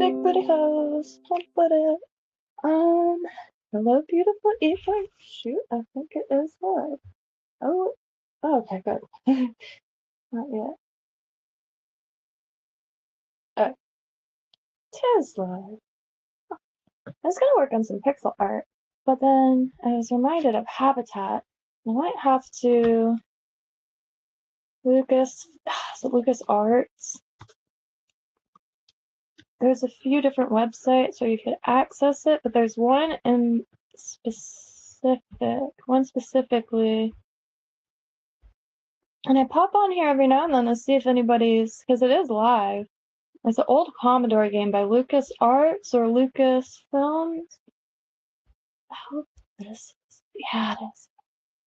Big booty hoes. Hump with it. Hello, beautiful evening. Shoot, I think it is live. Oh, okay, good. Not yet. Oh, tis live. I was gonna work on some pixel art, but then I was reminded of Habitat. I might have to Lucas Arts. There's a few different websites where you could access it, but there's one specifically. And I pop on here every now and then to see if anybody's, because it is live. It's an old Commodore game by Lucas Arts or Lucas Films. I hope this is, yeah, it is.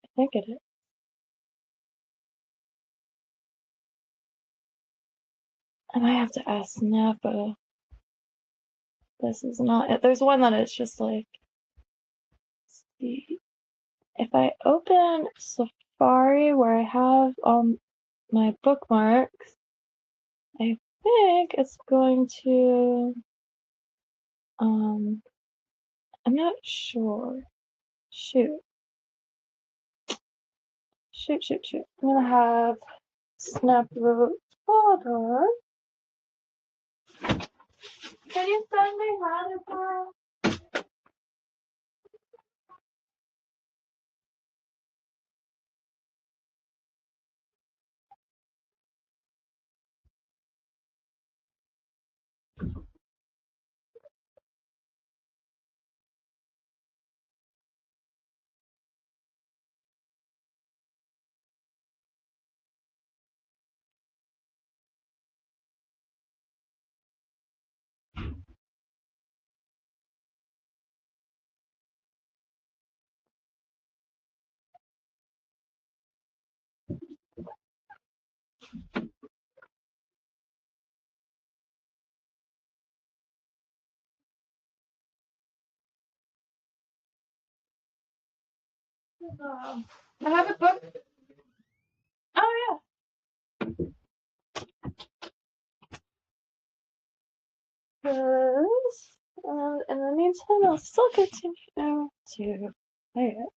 I think it is. I might have to ask Napa. This is not it. There's one that is just like, see, if I open Safari where I have my bookmarks, I think it's going to, I'm not sure. Shoot. I'm gonna have Snap the photo. Can you send me how I have a book. Oh yeah. Because in the meantime, I'll still continue to play it.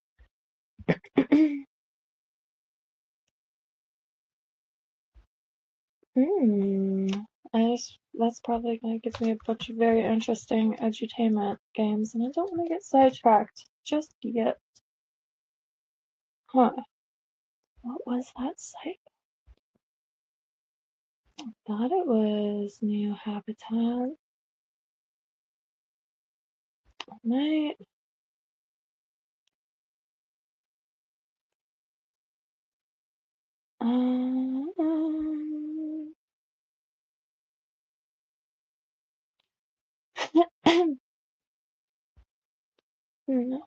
That's probably gonna give me a bunch of very interesting edutainment games, and I don't want to get sidetracked just yet. Huh. What was that site? I thought it was New Habitat. Might. No.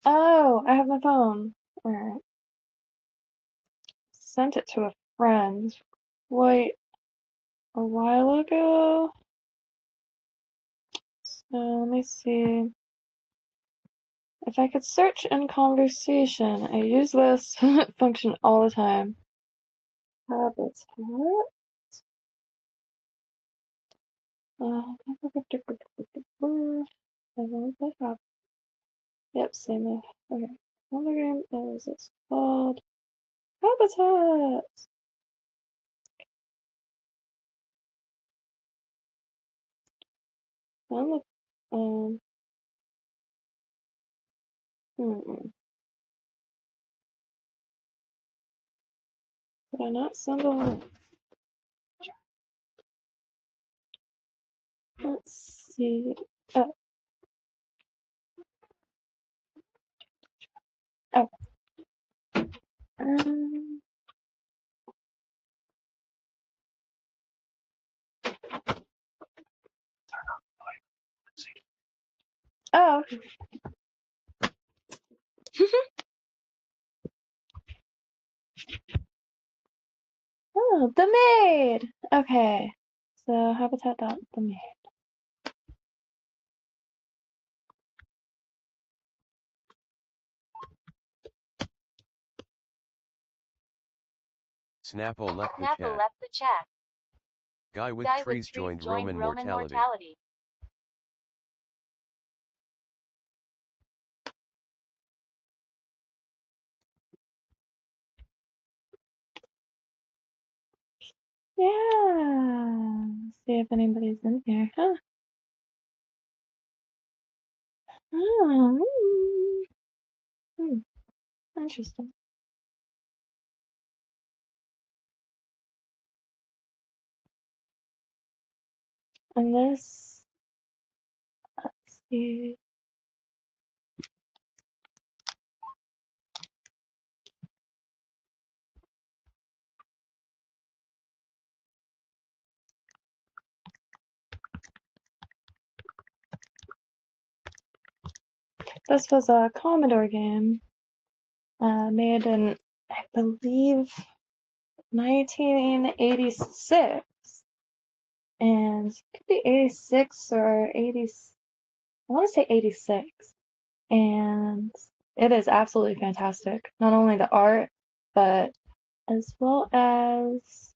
Oh, I have my phone. Alright. Sent it to a friend quite a while ago. So let me see. If I could search in conversation, I use this function all the time. Habitat. Yep, same. Okay. Another game is it's called Habitat. I'm Did I not send a link? Let's see. Oh. Oh. Oh. Oh, the maid. Okay. So habitat.the maid. Snapple left the Snapple chat. left the chat. Guy with trees joined Roman mortality. Yeah. See if anybody's in here. Huh. Oh, interesting. And this, let's see. This was a Commodore game made in, I believe, 1986. And it could be 86 or 80. I want to say 86. And it is absolutely fantastic. Not only the art, but as well as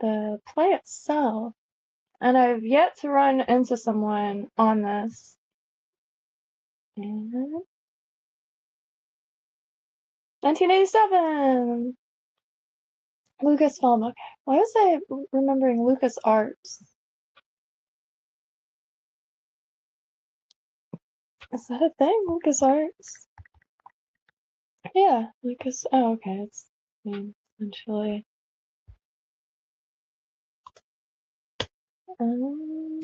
the play itself. And I've yet to run into someone on this. And 1987! Lucasfilm. Okay. Why was I remembering LucasArts? Is that a thing? LucasArts? Yeah, Lucas. Oh, okay. It's essentially. Um,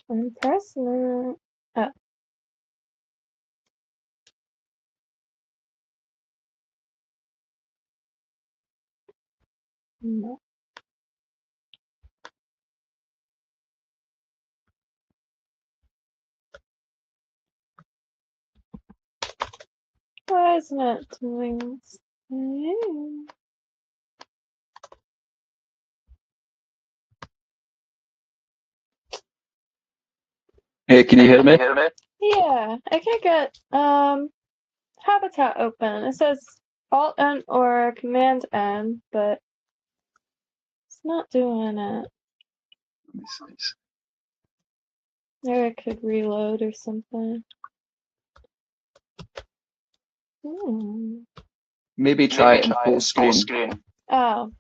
Impressment. Oh. No. Why isn't it doing this? Hey, can you hear me? Yeah, I can't get Habitat open. It says Alt N or Command N, but it's not doing it. Maybe I could reload or something. Maybe try it in full screen. Oh.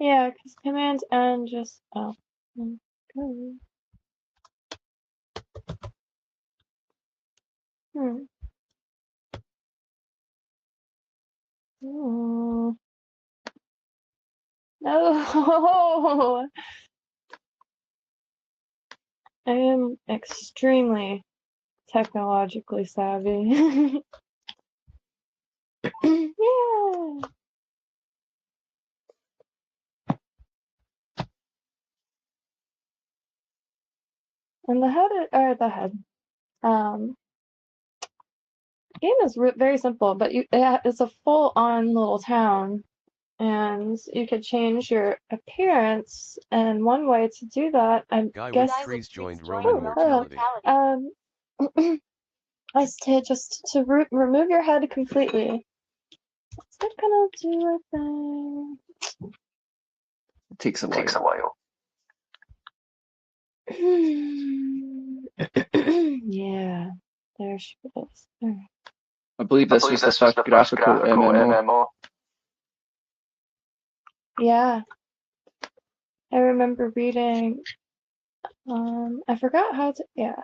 Yeah, because Command N just. Oh. Okay. Oh. No! I am extremely technologically savvy. Yeah! And game is very simple, but it's a full-on little town, and you could change your appearance, and one way to do that, I Guy guess. with trees joined Roman mortality. Is to remove your head completely. Is that gonna do a thing? It takes a while. Yeah, there she is. Right. I believe this was the first graphical MMO. Yeah, I remember reading. I forgot how to. Yeah.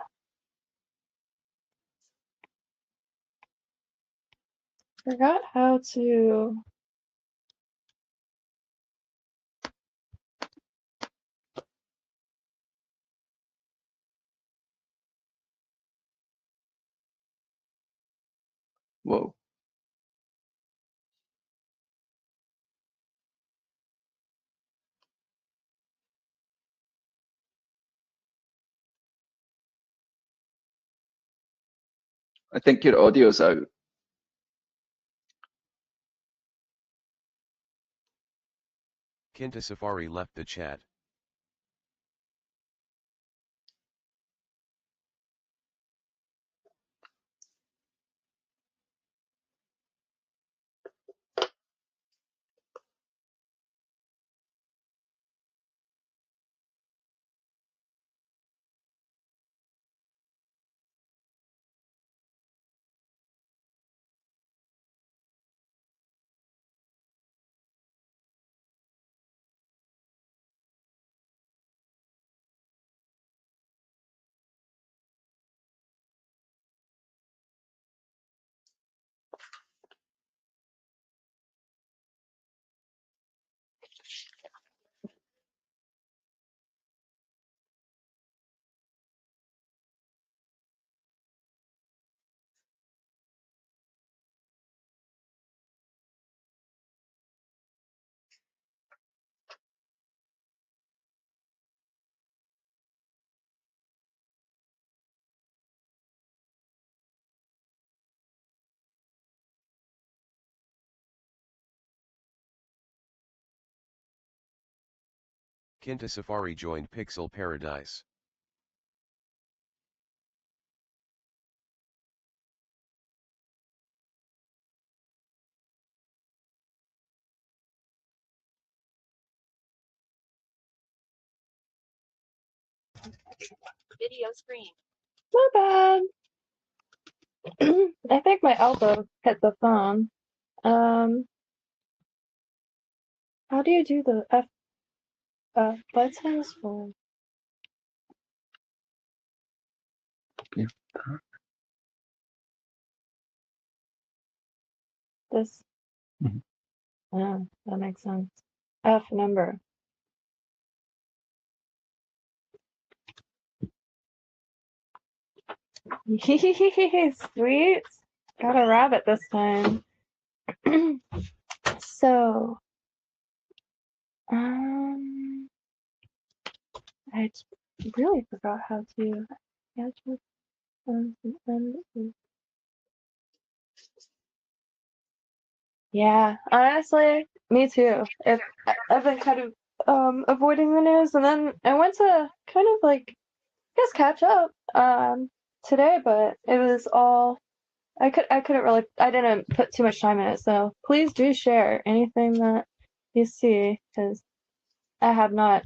Forgot how to. Whoa. I think your audio's out. Kynto Safari left the chat. Kynto Safari joined Pixel Paradise. Video screen. Not bad. I think my elbow hit the phone. How do you do the F buttons for Yeah. this? Mhm. Yeah, that makes sense. F number. Sweet. Got a rabbit this time. So, I really forgot how to answer yeah, honestly, me too. If I've been kind of avoiding the news, and then I went to kind of like I guess catch up today, but it was all I couldn't really I didn't put too much time in it. So please do share anything that you see, because I have not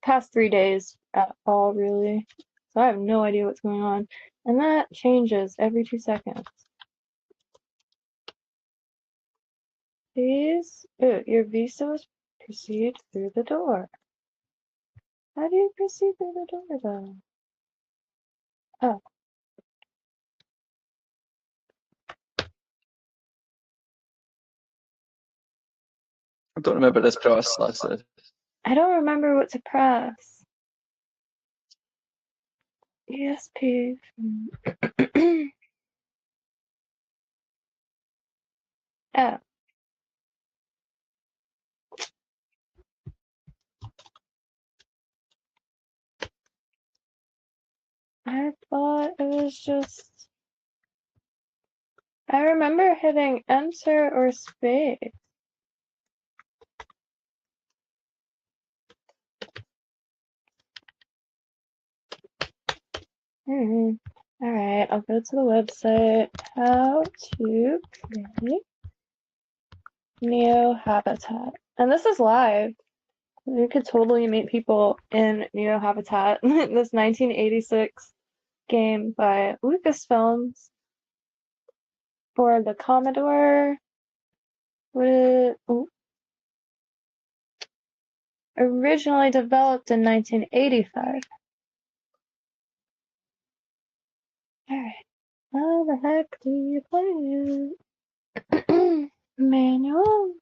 past 3 days at all really, so I have no idea what's going on, and that changes every 2 seconds. Please, your visa was proceed through the door. How do you proceed through the door though? Oh. I don't remember this process. I don't remember what to press. ESP. Oh. I thought it was just. I remember hitting enter or space. Alright, I'll go to the website. How to create Neo Habitat. And this is live. You could totally meet people in Neo Habitat. This 1986 game by Lucasfilms for the Commodore. Originally developed in 1985. Alright. How the heck do you play it? Manual.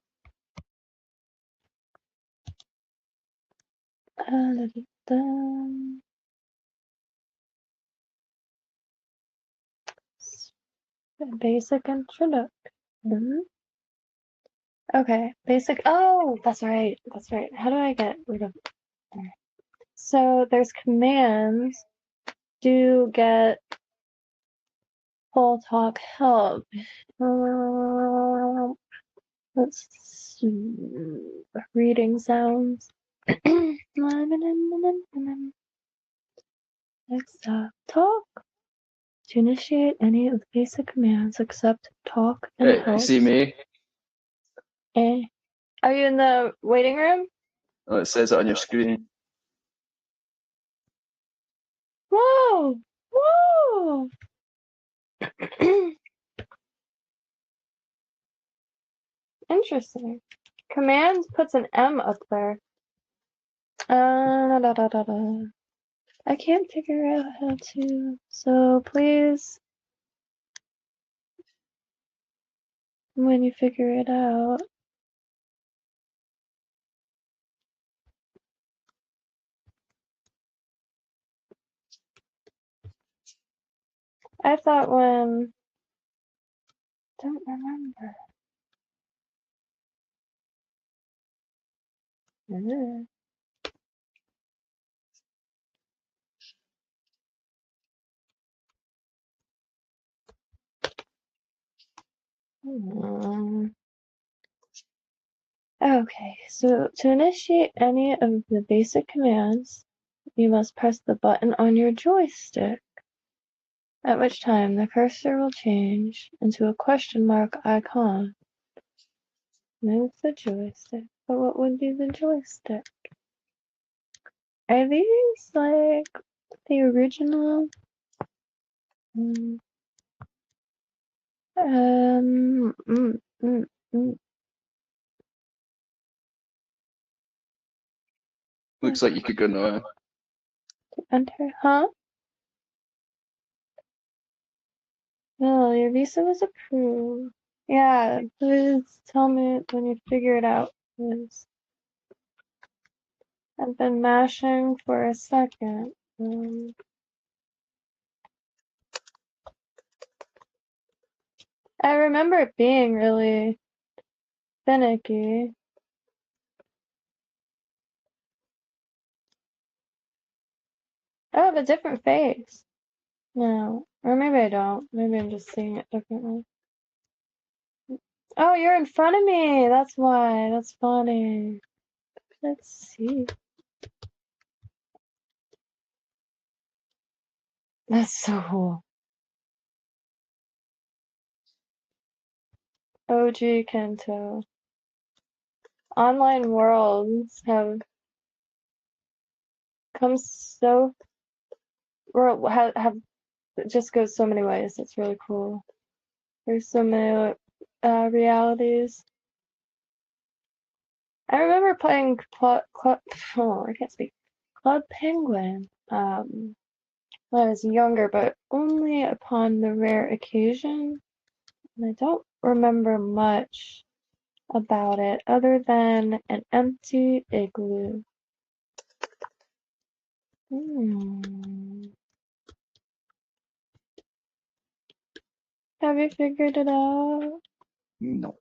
Basic introduction. Okay, basic. Oh, that's right. That's right. How do I get rid of? So there's commands. Do get Full talk help. Let's see. Reading sounds. Next up, talk. To initiate any of the basic commands, except talk and Hey, help. see me? Eh. Are you in the waiting room? Oh, it says it on your screen. Whoa! Whoa! Interesting. Commands puts an M up there. I can't figure out how to. So please, when you figure it out. I thought when. Don't remember. Ugh. Hmm. Okay, so to initiate any of the basic commands, you must press the button on your joystick, at which time the cursor will change into a question mark icon. Move the joystick. But what would be the joystick? Are these like the original? Mm, um, mm, mm, mm. Looks like you could go now. Enter, huh? No, your visa was approved. Yeah, please tell me when you figure it out, please. I've been mashing for a second. I remember it being really finicky. I have a different face. No, or maybe I don't. Maybe I'm just seeing it differently. Oh, you're in front of me. That's why. That's funny. Let's see. That's so cool. OG Kynto. Online worlds have come so, or have it just goes so many ways. It's really cool. There's so many realities. I remember playing I can't speak. Club Penguin when I was younger, but only upon the rare occasion. And I don't remember much about it other than an empty igloo. Have you figured it out? No.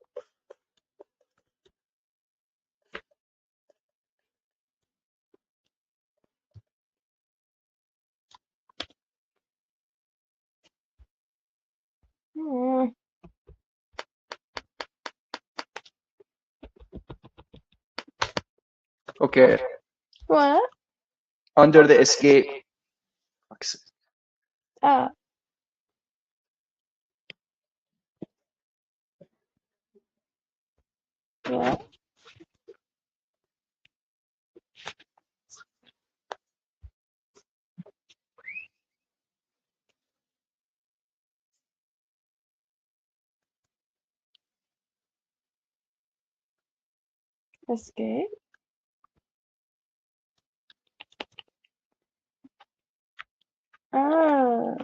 Hmm. Okay. What? Under the escape. Ah. Yeah. Escape? Ah.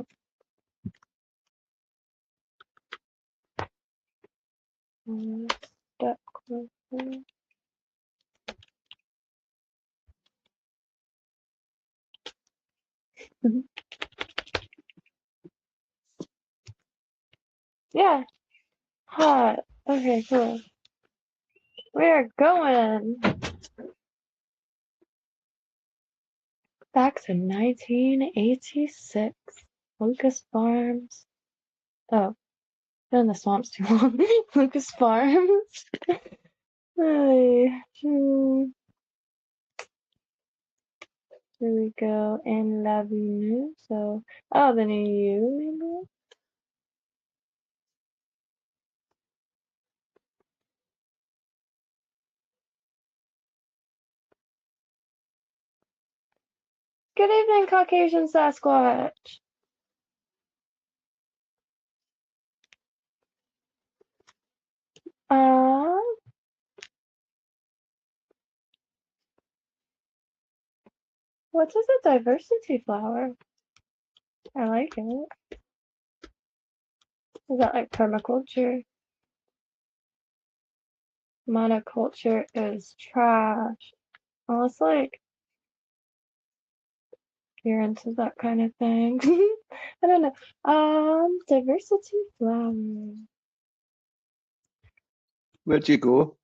Step closer. Yeah. Hot. Okay, cool. We're going back to 1986. Lucas Farms. Oh, been in the swamps too long. Lucas Farms. Hey, here we go. And Lavinu. So, oh, then you, maybe? Good evening, Caucasian Sasquatch. Uh, what is a diversity flower? I like it. Is that like permaculture? Monoculture is trash. Well, it's like you're into that kind of thing. I don't know. Diversity flower. Where'd you go?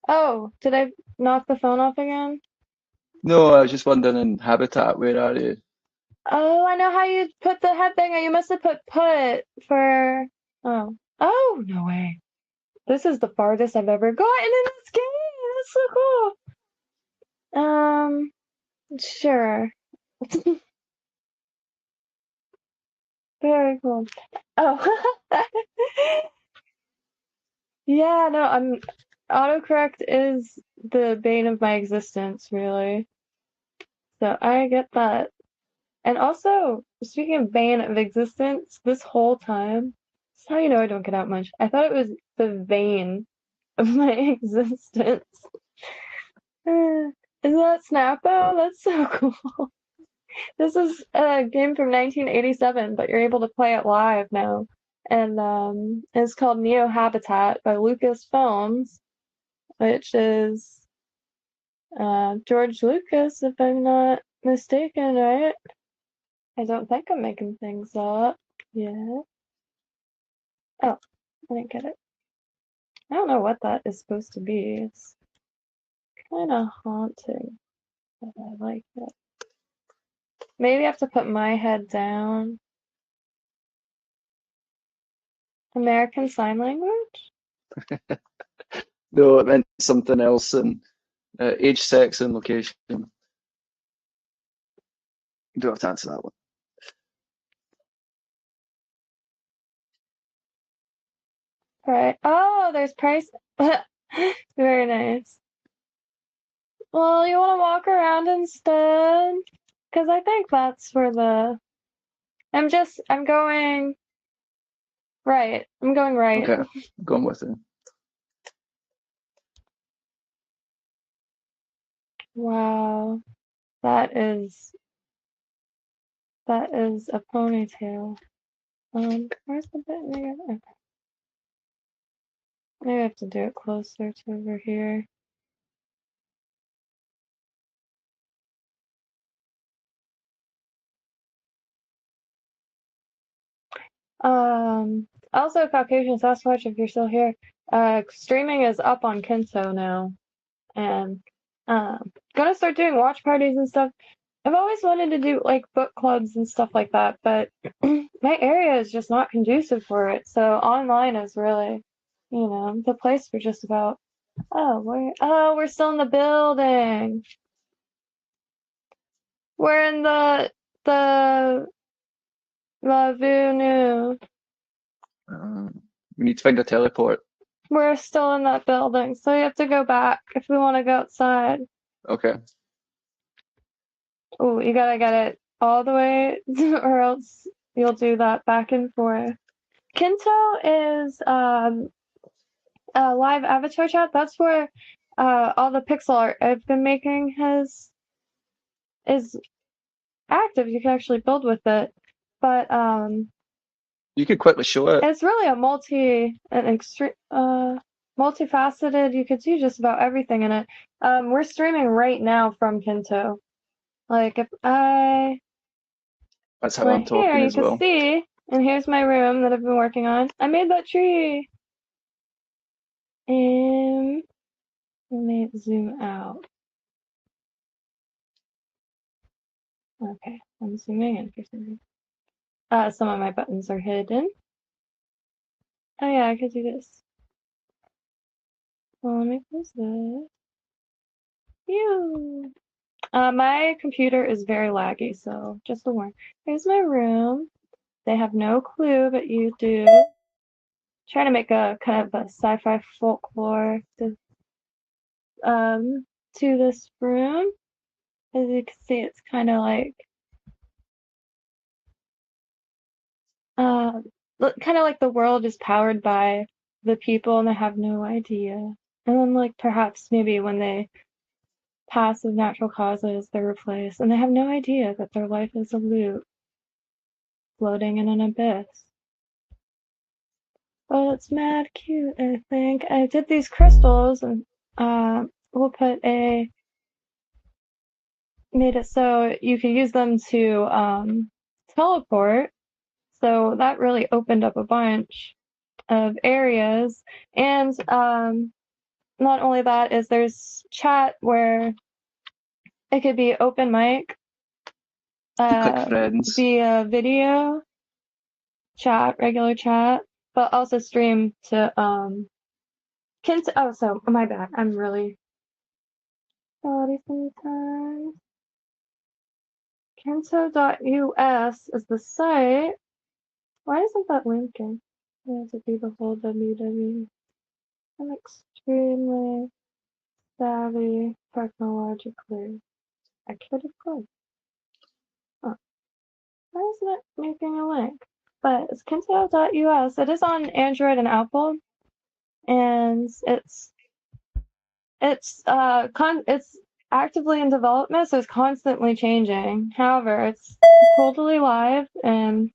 Oh, did I knock the phone off again? No, I was just wondering in Habitat, where are you? Oh, I know how you put the head banger. You must have put for. Oh. Oh, no way. This is the farthest I've ever gotten in this game. That's so cool. Sure. Very cool. Oh. Yeah, no, autocorrect is the bane of my existence, really. So I get that. And also, speaking of bane of existence, this whole time, that's how you know I don't get out much. I thought it was the vein of my existence. Is that Snappo? That's so cool. This is a game from 1987, but you're able to play it live now. And it's called Neo Habitat by Lucasfilms, which is George Lucas, if I'm not mistaken, right? I don't think I'm making things up. Yeah. Oh, I didn't get it. I don't know what that is supposed to be. It's kind of haunting, but I like it. Maybe I have to put my head down. American Sign Language? No, it meant something else, and age, sex, and location. You don't have to answer that one. Right. Oh, there's price. Very nice. Well, you want to walk around instead? Because I think that's where I'm going right. I'm going right. Okay, going with it. Wow. That is a ponytail. Where's the bit? Okay. Maybe I have to do it closer to over here. Also, Caucasian Sasquatch, if you're still here, streaming is up on Kynto now, and gonna start doing watch parties and stuff. I've always wanted to do like book clubs and stuff like that, but my area is just not conducive for it. So online is really, the place for just about. Oh, we're still in the building. We're in the Lavunu. We need to find a teleport. We're still in that building, so we have to go back if we want to go outside. Okay. Oh, you gotta get it all the way, or else you'll do that back and forth. Kynto is a live avatar chat. That's where all the pixel art I've been making is active. You can actually build with it, but You could quickly show it. it's really multifaceted. You could do just about everything in it. We're streaming right now from Kynto. Like if I That's how I'm went here, talking you as can well. see, and here's my room that I've been working on. I made that tree. And let me zoom out. Okay, I'm zooming in for some reason. Some of my buttons are hidden. Oh yeah, I could do this. Well, let me close this. Phew. My computer is very laggy, so just a warning. Here's my room. They have no clue, but you do. Trying to make a kind of a sci-fi folklore to this room. As you can see, it's kind of like the world is powered by the people and they have no idea. And then like perhaps maybe when they pass of natural causes, they're replaced and they have no idea that their life is a loop floating in an abyss. But it's mad cute, I think. I did these crystals and we'll made it so you could use them to teleport. So that really opened up a bunch of areas. And not only that, is there's chat where it could be open mic, Click friends. via video chat, regular chat, but also stream to Kynto. Oh, so my bad. I'm really sorry sometimes. Kynto.us is the site. Why isn't that linking? It has to be the whole www. I'm extremely savvy technologically. I could have clicked. Huh. Why isn't it making a link? But it's Kynto.us. It is on Android and Apple, and it's actively in development, so it's constantly changing. However, it's totally live, and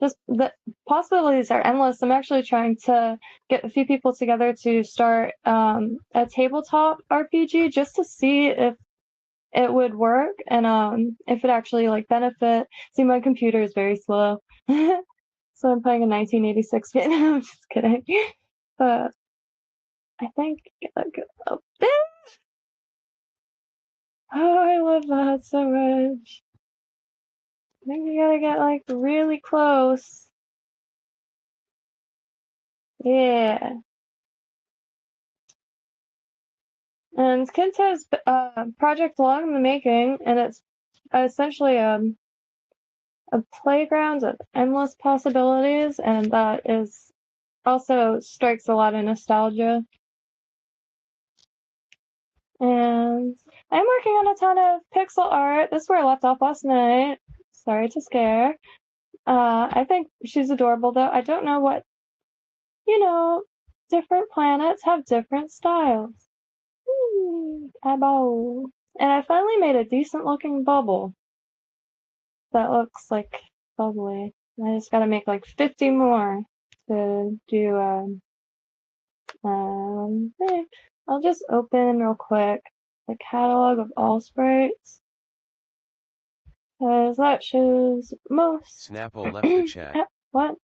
just the possibilities are endless. I'm actually trying to get a few people together to start a tabletop RPG just to see if it would work and if it actually like benefit. See, my computer is very slow, so I'm playing a 1986 game. I'm just kidding, but I think I gotta go up there. Oh, I love that so much. I think we gotta get like really close. Yeah. And Kynto's project long in the making, and it's essentially a playground of endless possibilities, and that is also strikes a lot of nostalgia. And I'm working on a ton of pixel art. This is where I left off last night. Sorry to scare. I think she's adorable, though. I don't know what, different planets have different styles. Eyeball. And I finally made a decent looking bubble that looks like bubbly. I just gotta make like 50 more to do, I'll just open real quick the catalog of all sprites, because that shows most. Snapple left the chat. What?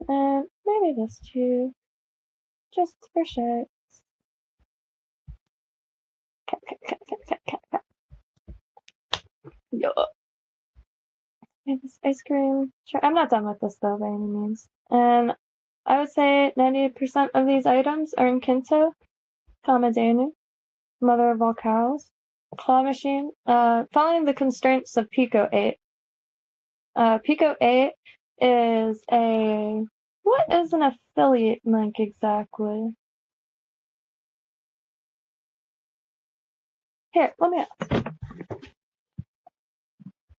And maybe this too, just for shit. Yo. This ice cream. Sure, I'm not done with this though by any means. And I would say 90% of these items are in Kynto, Kamadenu, Mother of all cows, claw machine, following the constraints of Pico 8. Pico 8 is what is an affiliate link exactly? Here, let me ask.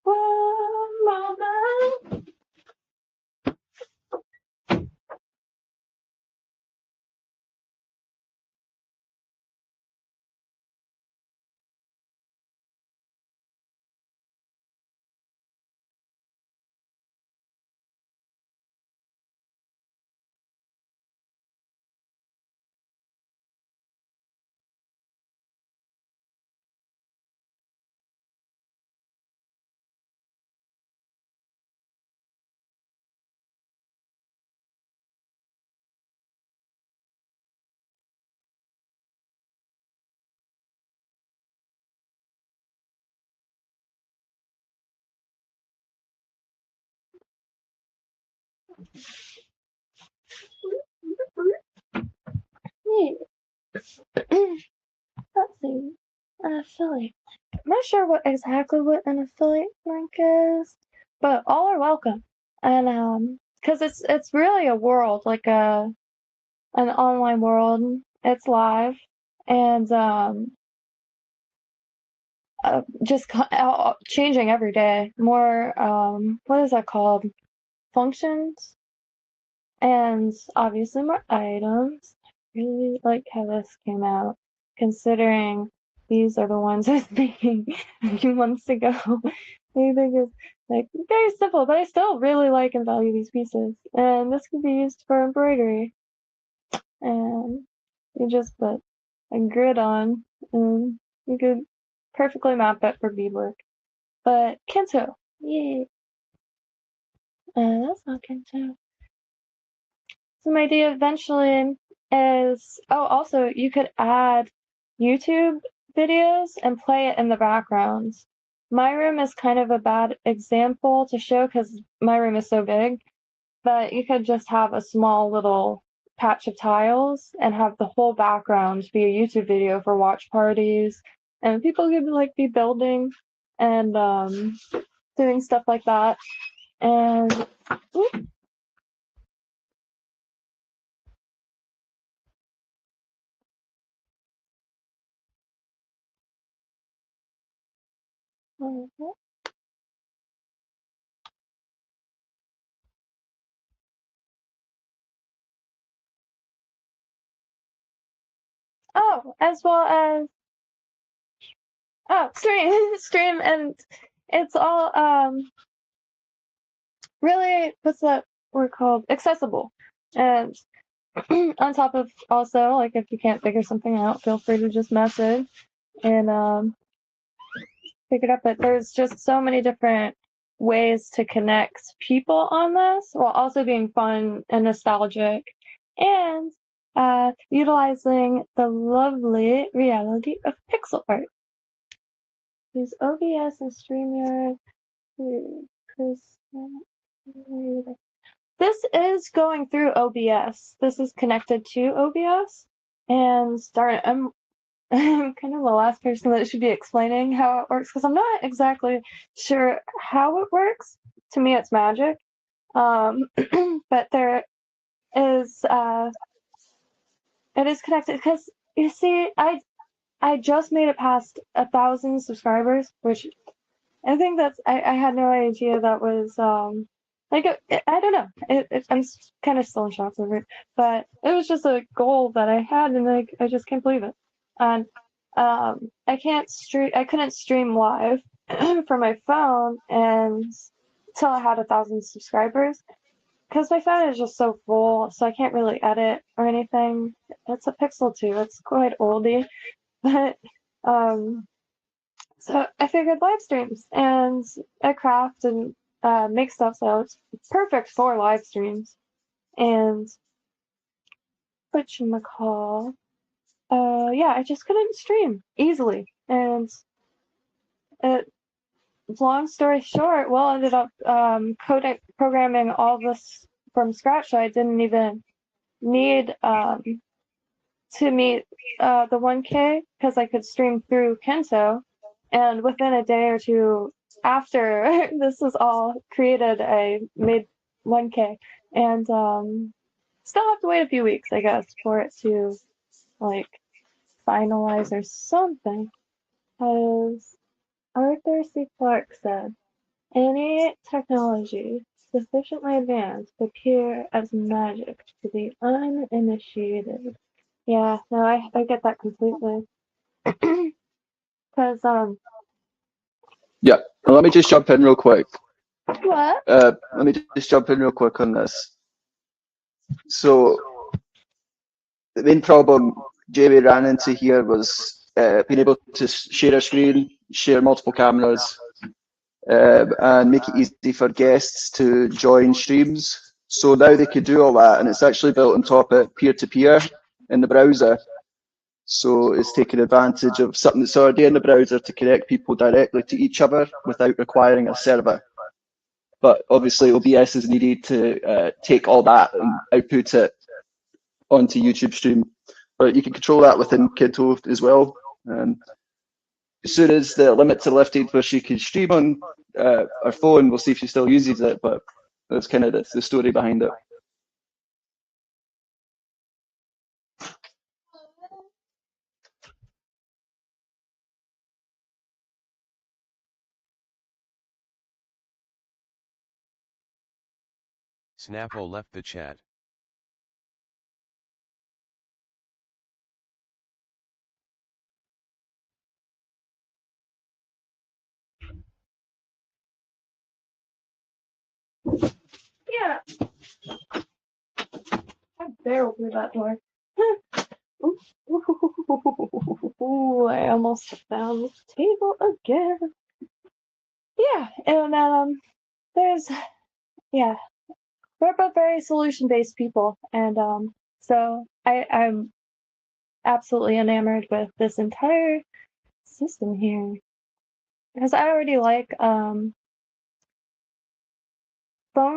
One moment. Let's see. An affiliate. I'm not sure exactly what an affiliate link is, but all are welcome. And because it's really a world, like an online world. It's live, and just changing every day. More what is that called? Functions, and obviously more items. I really like how this came out, considering these are the ones I was making a few months ago. I think it's like very simple, but I still really like and value these pieces. And this can be used for embroidery. And you just put a grid on, and you could perfectly map it for beadwork. But Kynto, yay! That's not Kynto. So my idea eventually is, oh, also you could add YouTube videos and play it in the background. My room is kind of a bad example to show because my room is so big, but you could just have a small little patch of tiles and have the whole background be a YouTube video for watch parties, and people could like be building and doing stuff like that. And oh, as well as stream, and it's all really, what's that word called, accessible. And on top of also, like, if you can't figure something out, feel free to just message and figure it out. But there's just so many different ways to connect people on this while also being fun and nostalgic, and utilizing the lovely reality of pixel art. Use OBS and StreamYard. This is going through OBS. This is connected to OBS. And darn it, I'm kind of the last person that should be explaining how it works because I'm not exactly sure how it works. To me, it's magic. But there is it is connected because you see, I just made it past 1,000 subscribers, which I think I had no idea that was like I don't know. I'm kind of still in shock over it, but it was just a goal that I had, and like I just can't believe it. And I couldn't stream live from my phone and until I had 1,000 subscribers, because my phone is just so full, so I can't really edit or anything. It's a Pixel 2. It's quite oldie, but so I figured live streams, and I craft and make stuff, so it's perfect for live streams. And whatchamacall, yeah, I just couldn't stream easily. And long story short, I ended up programming all this from scratch, so I didn't even need to meet the 1K because I could stream through Kynto. And within a day or two after this was all created, I made 1K. And still have to wait a few weeks, I guess, for it to like finalize or something. As Arthur C. Clarke said, any technology sufficiently advanced would appear as magic to the uninitiated. Yeah, no, I get that completely. Because Yeah, let me just jump in real quick. what? Let me just jump in real quick on this. So the main problem Jamie ran into here was being able to share a screen, share multiple cameras, and make it easy for guests to join streams. So now they could do all that, and it's actually built on top of peer-to-peer in the browser. So it's taking advantage of something that's already in the browser to connect people directly to each other without requiring a server. but obviously OBS is needed to take all that and output it onto YouTube stream. But you can control that within Kynto as well. As soon as the limits are lifted where she can stream on her phone, we'll see if she still uses it, but that's kind of the story behind it. Snapple left the chat. Yeah. I barreled through that door. Ooh, I almost found this table again. Yeah, and there's we're both very solution-based people, and so I'm absolutely enamored with this entire system here because I already like phone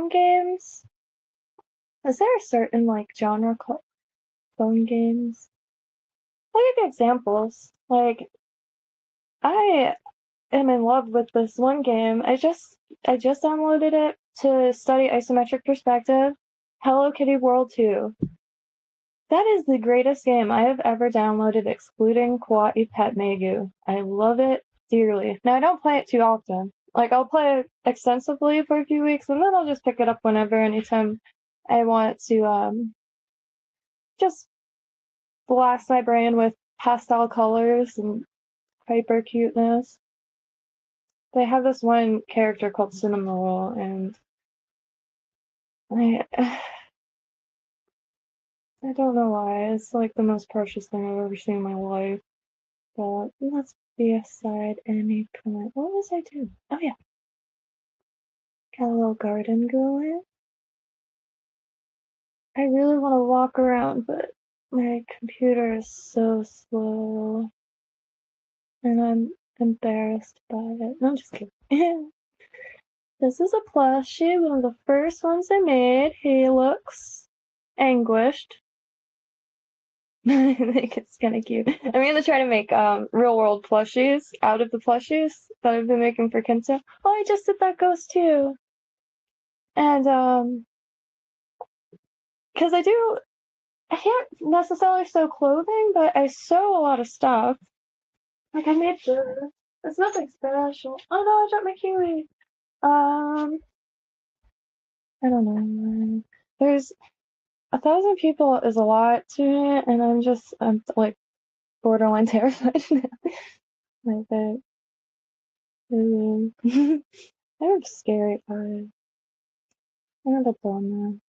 games. Is there a certain like genre called phone games? I'll give you examples. Like I am in love with this one game. I just downloaded it to study isometric perspective. Hello Kitty World 2. That is the greatest game I have ever downloaded, excluding Kawaii Pet Megu. I love it dearly. Now I don't play it too often. Like I'll play it extensively for a few weeks, and then I'll just pick it up whenever, anytime I want to just blast my brain with pastel colors and hyper cuteness. They have this one character called Cinema Roll, and I don't know why. It's like the most precious thing I've ever seen in my life. But let's be aside any comment. What was I doing? Oh yeah. Got a little garden going. I really want to walk around, but my computer is so slow. And I'm embarrassed by it. No, I'm just kidding. This is a plushie, one of the first ones I made. He looks anguished. I think it's kind of cute. I'm gonna try to make real world plushies out of the plushies that I've been making for Kynto. Oh, I just did that ghost too. And because I can't necessarily sew clothing, but I sew a lot of stuff. Like I made this. It's nothing special. Oh no, I dropped my kiwi. I don't know. There's 1,000 people is a lot to me, and I'm like borderline terrified now. Like that. I'm scary eyes. I'm not a bummer.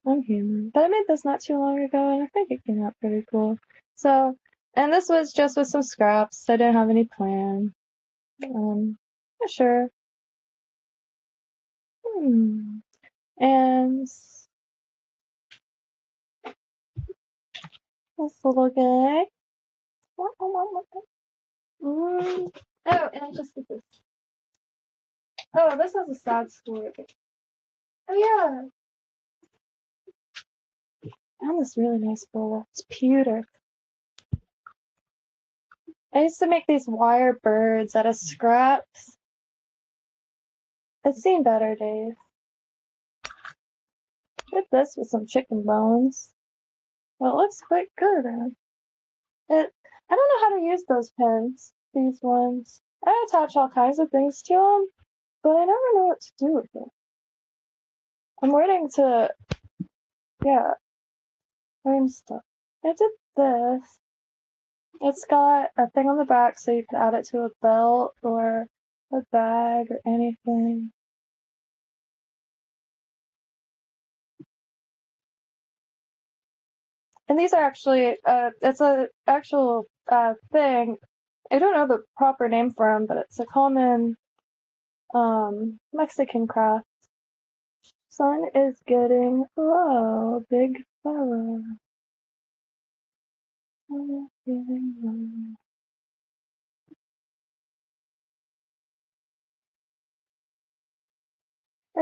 I'm human. But I made this not too long ago, and I think it came out pretty cool. So, and this was just with some scraps. I didn't have any plan. Yeah, sure. And this little guy. Oh, and I just did this. Oh, this has a sad story. Oh yeah. And this really nice bowl. It's pewter. I used to make these wire birds out of scraps. It's seen better days. Did this with some chicken bones. Well, it looks quite good. I don't know how to use those pens. These ones. I attach all kinds of things to them, but I never know what to do with it. I'm waiting to, learn stuff. I did this. It's got a thing on the back so you can add it to a belt or a bag or anything. And these are actually, it's a actual thing. I don't know the proper name for them, but it's a common Mexican craft. Sun is getting low, big fella. Sun is getting low.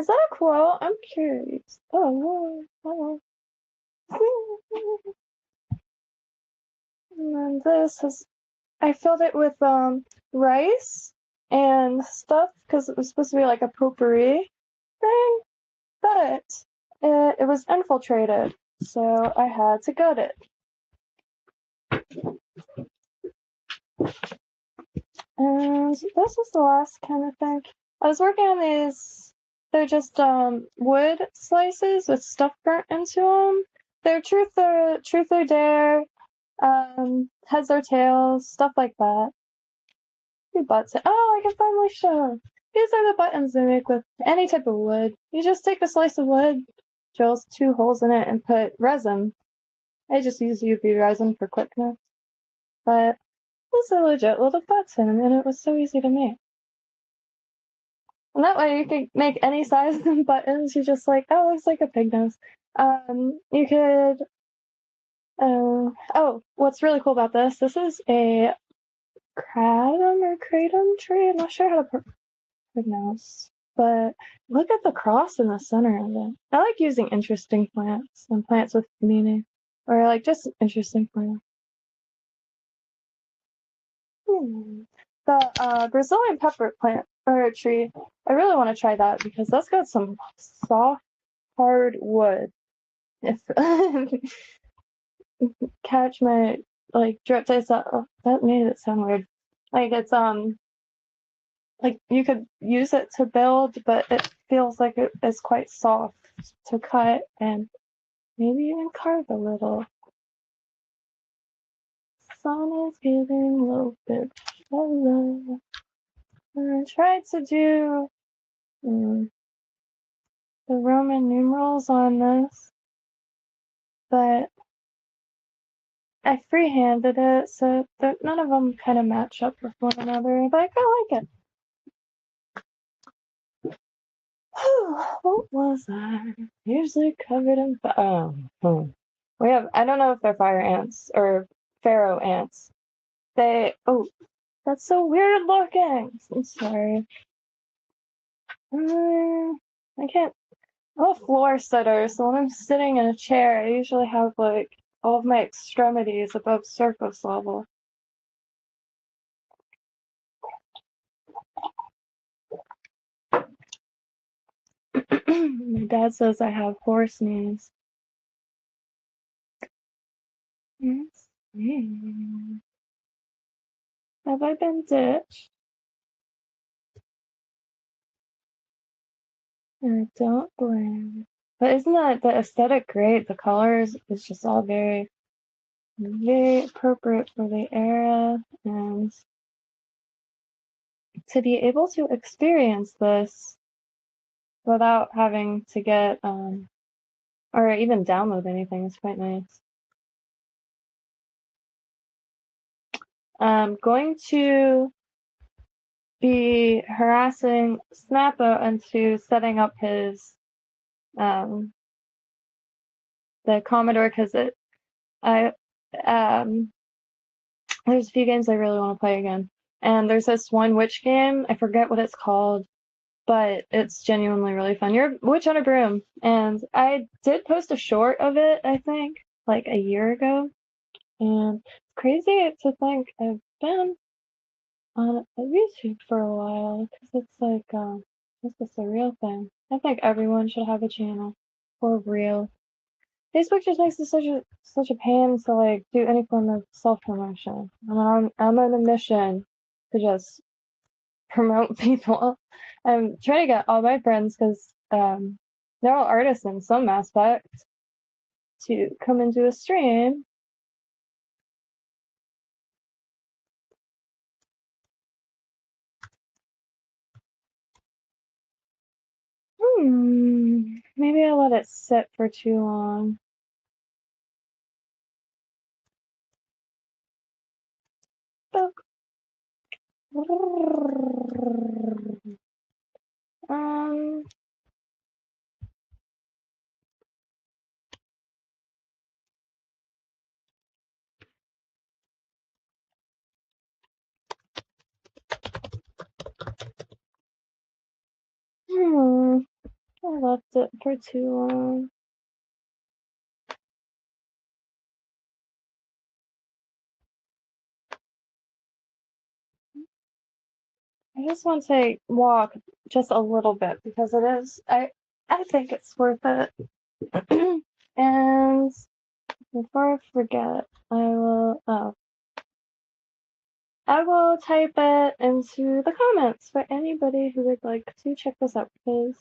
Is that a quote? I'm curious. Oh, no. And then this is, I filled it with rice and stuff because it was supposed to be like a potpourri thing, but it was infiltrated, so I had to gut it. And this was the last kind of thing. I was working on these. They're just wood slices with stuff burnt into them. They're truth or dare, heads or tails, stuff like that. Butts. Oh, I can finally show. These are the buttons they make with any type of wood. You just take a slice of wood, drill 2 holes in it, and put resin. I just use UV resin for quickness. But it's a legit little button, and it was so easy to make. And that way you could make any size of buttons. You just like, oh, it looks like a pig nose. You could, oh, what's really cool about this is a kratom tree. I'm not sure how to pronounce, but look at the cross in the center of it. I like using interesting plants and plants with meaning, or like just interesting plants. The Brazilian pepper plant or tree, I really want to try that because that's got some soft, hard wood. If catch my like drip taste, that made it sound weird. Like it's like you could use it to build, but it feels like it is quite soft to cut and maybe even carve a little. Sun is giving a little bit of love. I tried to do the Roman numerals on this, but I freehanded it, so none of them kind of match up with one another, but I like it. What was I? Usually covered in We have, I don't know if they're fire ants or pharaoh ants. Oh, that's so weird looking. I'm sorry. I can't. I'm a floor sitter, so when I'm sitting in a chair, I usually have like all of my extremities above surface level. My dad says I have horse knees. Yes. Have I been ditched? I don't blame. But isn't that the aesthetic great? The colors is just all very, very appropriate for the era, and to be able to experience this without having to get or even download anything is quite nice. I'm going to be harassing Snappo into setting up his the Commodore because there's a few games I really want to play again, and there's this one witch game, I forget what it's called, but it's genuinely really fun. You're a witch on a broom, and I did post a short of it, I think, like a year ago, and it's crazy to think I've been on YouTube for a while because it's like it's just a real thing. I think everyone should have a channel for real. Facebook just makes it such a pain to like do any form of self-promotion. I'm on a mission to just promote people. I'm trying to get all my friends because they're all artists in some aspect to come into a stream. Maybe I let it sit for too long. Um, I left it for too long. I just want to walk just a little bit because it is, I think it's worth it. And before I forget, I will type it into the comments for anybody who would like to check this out, please.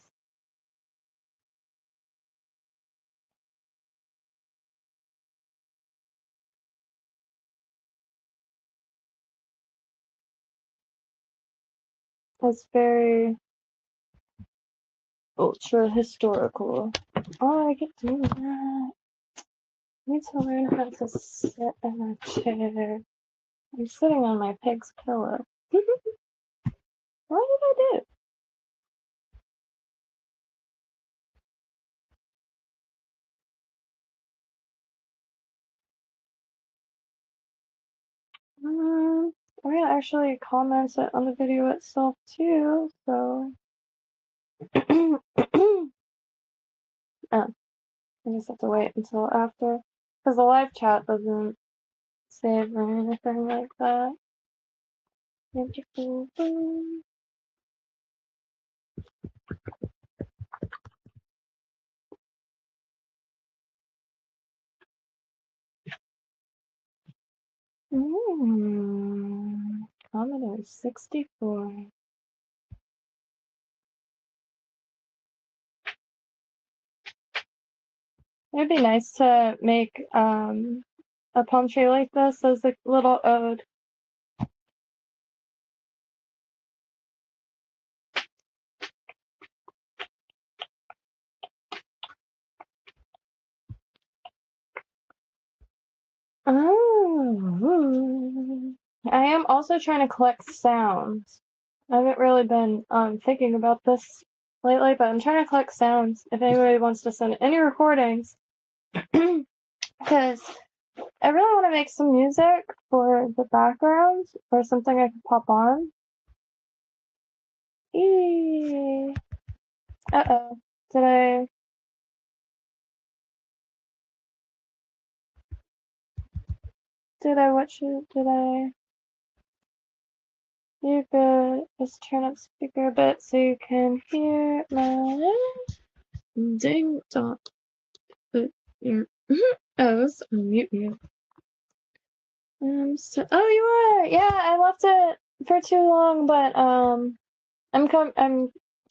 It's very ultra historical. Oh, I get to do that. I need to learn how to sit in a chair. I'm sitting on my pig's pillow. What did I do? I actually commented on the video itself too, so oh, I just have to wait until after, because the live chat doesn't save or anything like that. Commodore 64. It'd be nice to make a palm tree like this as a little ode. Oh, I am also trying to collect sounds. I haven't really been thinking about this lately, but I'm trying to collect sounds. If anybody wants to send any recordings, because I really want to make some music for the background or something I can pop on. Eee. Uh-oh. You could just turn up speaker a bit so you can hear my ding dong. Put your O's on mute. Oh, you are. Yeah, I left it for too long, but I'm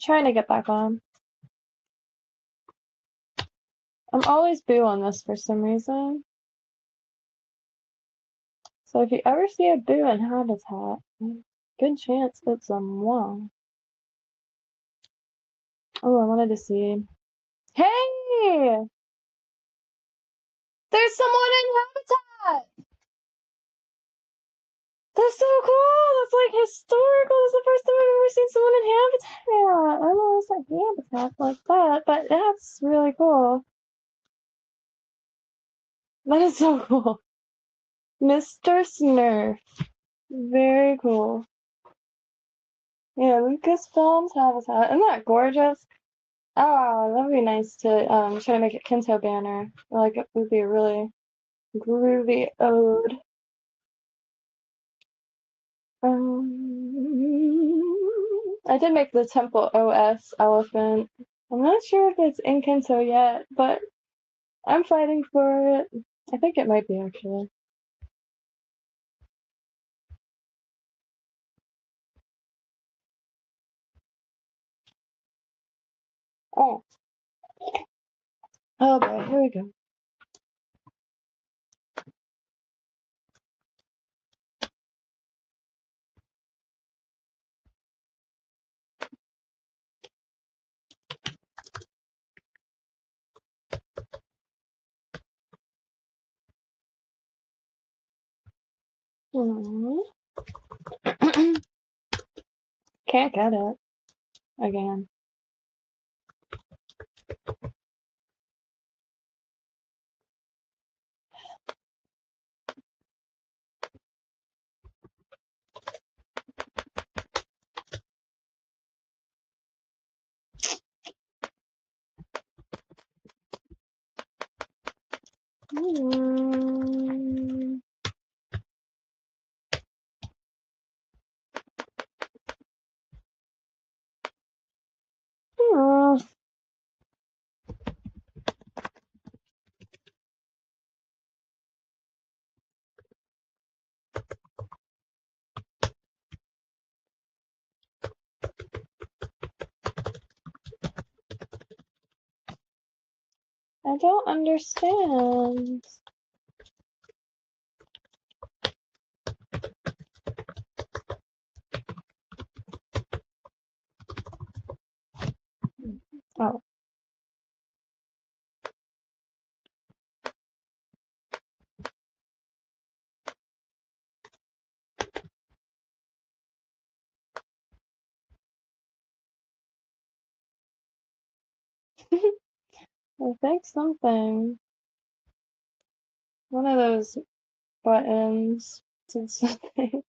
trying to get back on. I'm always boo on this for some reason. So if you ever see a boo in Habitat, good chance it's a moi. Oh, I wanted to see. Hey! There's someone in Habitat! That's so cool! That's like historical. It's the first time I've ever seen someone in Habitat. I don't know it's like Habitat like that, but that's really cool. That is so cool. Mr. Snurf. Very cool. Yeah, Lucasfilm's Habitat. Isn't that gorgeous? Oh, that would be nice to try to make a Kynto banner. Like it would be a really groovy ode. I did make the Temple OS elephant. I'm not sure if it's in Kynto yet, but I'm fighting for it. I think it might be actually. Oh. Oh boy, here we go. Can't get it again. I don't understand. Oh. I think something. One of those buttons did something.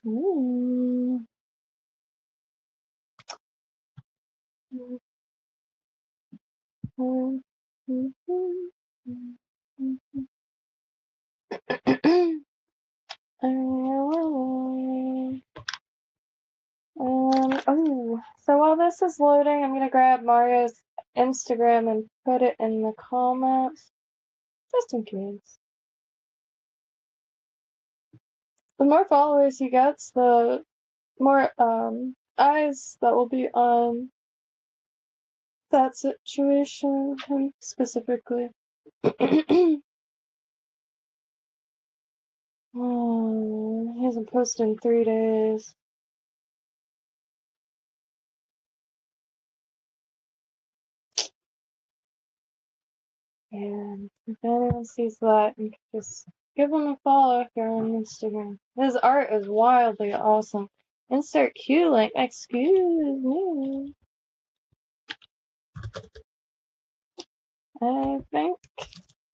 Ooh. Oh, so while this is loading, I'm gonna grab Mario's Instagram and put it in the comments, just in case. The more followers he gets, the more eyes that will be on that situation, him specifically. Oh, he hasn't posted in 3 days. And if anyone sees that, you can just give him a follow if you're on Instagram. His art is wildly awesome. Insert Q link. Excuse me. I think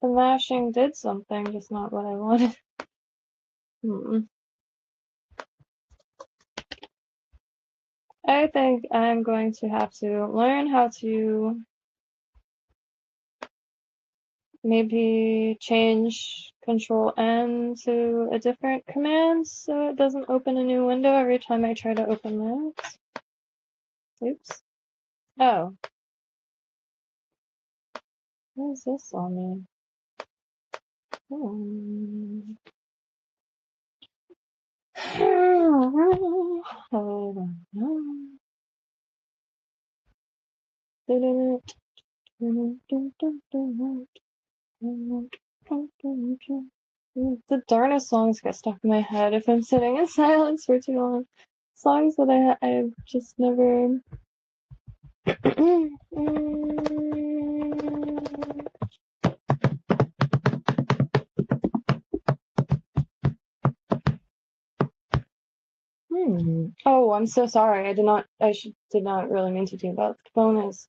the mashing did something, just not what I wanted. I think I'm going to have to learn how to maybe change Control N to a different command so it doesn't open a new window every time I try to open that. Oops. Oh. What does this all mean? The darnest songs get stuck in my head if I'm sitting in silence for too long. Songs that I've just never. Oh, I'm so sorry. Did not really mean to do that. The phone is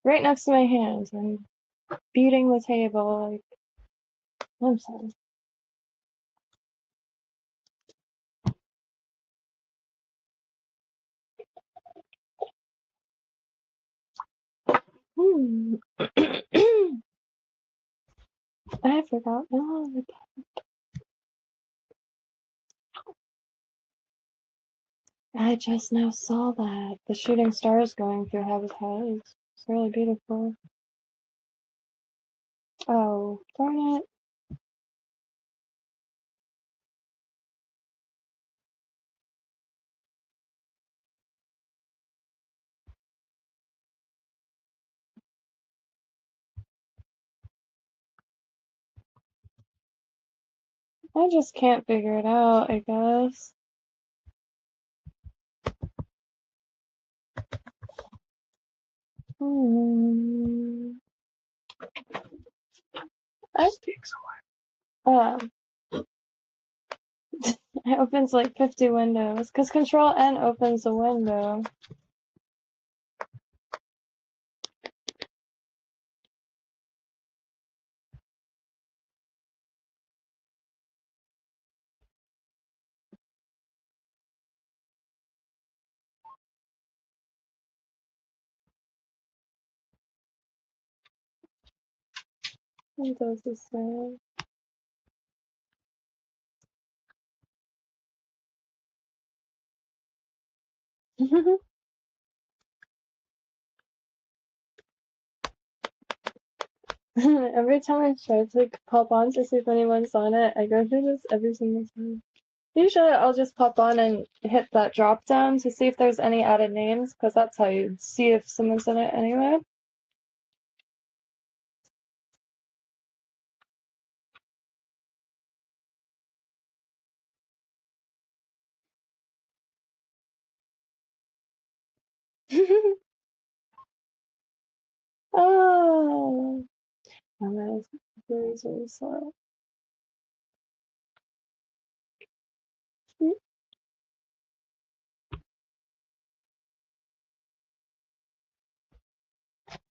right next to my hand. I'm beating the table like. I'm sorry. I forgot. Oh, I just now saw that. The shooting stars going through Habitat. It's really beautiful. Oh, darn it. I just can't figure it out, I guess. It opens like 50 windows, because Control N opens a window. It does the same. Every time I try to pop on to see if anyone's on it, I go through this every single time. Usually I'll just pop on and hit that drop down to see if there's any added names, because that's how you see if someone's in it anyway. Oh, I'm gonna really slow.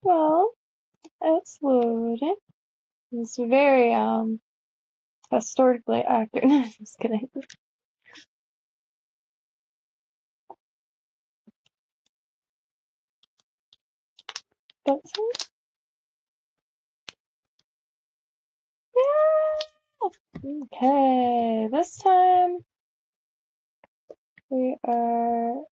Well, it's loading. It's very historically accurate. No, just kidding. That's it. Yeah. Okay, this time we are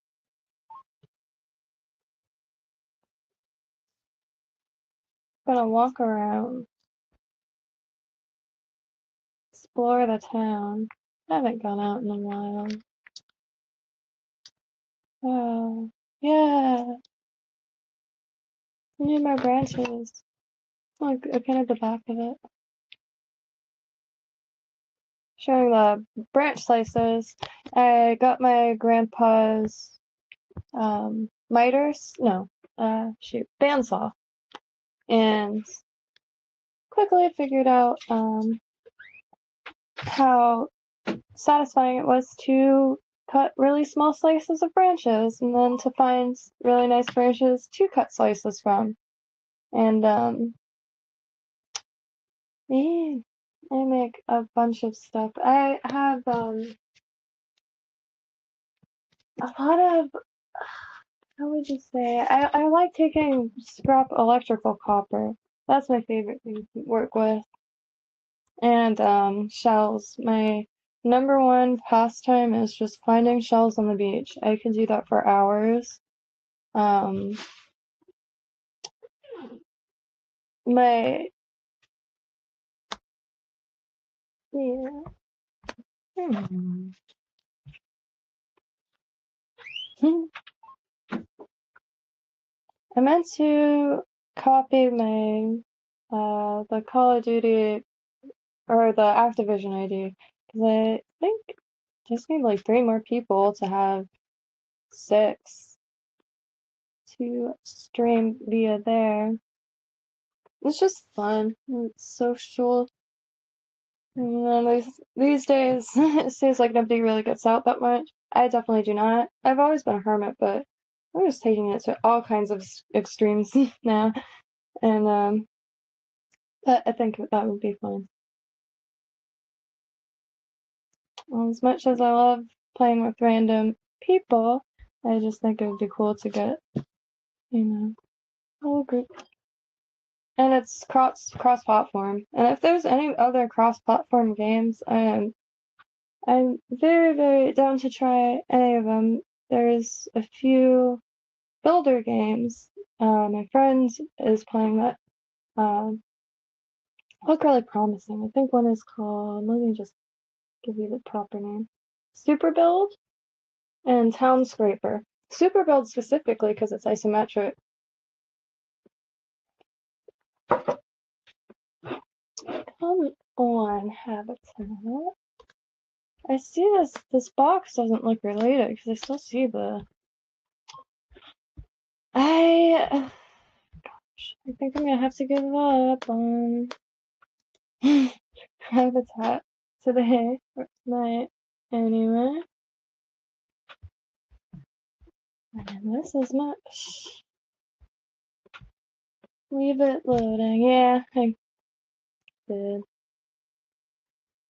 gonna walk around, explore the town. I haven't gone out in a while. Oh, yeah. Need more branches. Look, again at the back of it. Showing the branch slices. I got my grandpa's miters. No, shoot, bandsaw, and quickly figured out how satisfying it was to cut really small slices of branches and then to find really nice branches to cut slices from. And yeah, I make a bunch of stuff. I have a lot of, how would you say, I like taking scrap electrical copper. That's my favorite thing to work with. And shells. My number one pastime is just finding shells on the beach. I can do that for hours. My yeah. I meant to copy my the Call of Duty or the Activision ID because I think just need like 3 more people to have 6 to stream via there. It's just fun. It's social. And these days, it seems like nobody really gets out that much. I definitely do not. I've always been a hermit, but I'm just taking it to all kinds of extremes now. And but I think that would be fun. As much as I love playing with random people, I just think it would be cool to get, a whole group. And it's cross-platform. And if there's any other cross-platform games, I'm very, very down to try any of them. There's a few builder games. My friend is playing that look really promising. I think one is called, let me just give you the proper name, Super Build and Town Scraper. Super Build specifically because it's isometric. Come on, Habitat. I see this box doesn't look related because I still see the. Gosh, I think I'm gonna have to give up on Habitat today or tonight. Anyway, and this is much. Leave it loading. Yeah, I did.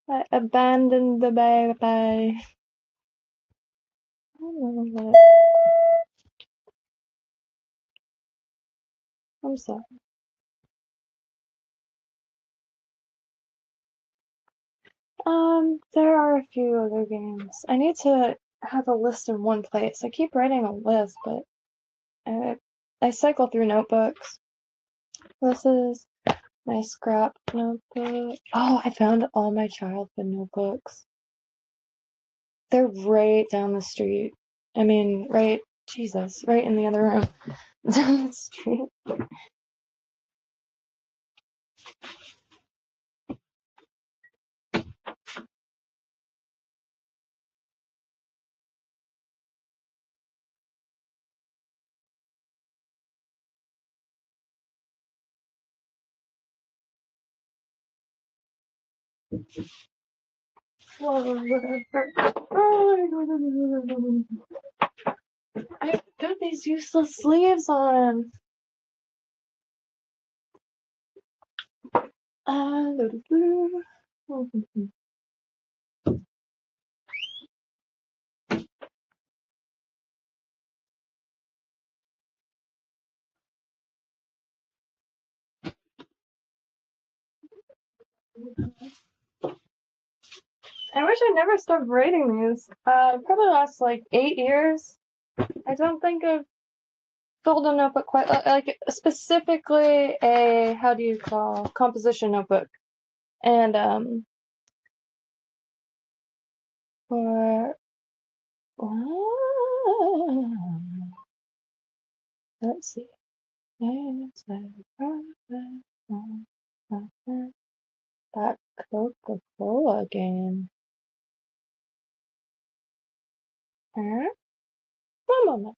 I abandoned the baby. I don't know what. I'm sorry. There are a few other games. I need to have a list in one place. I keep writing a list, but I cycle through notebooks. This is my scrap notebook. Oh, I found all my childhood notebooks. They're right down the street. I mean, right, Jesus, right in the other room. Down the street. I got these useless sleeves on. I wish I never stopped writing these. Probably last like 8 years. I don't think I've filled a notebook quite like specifically a how do you call composition notebook, and for let's see. That Coca-Cola game. Huh? One moment.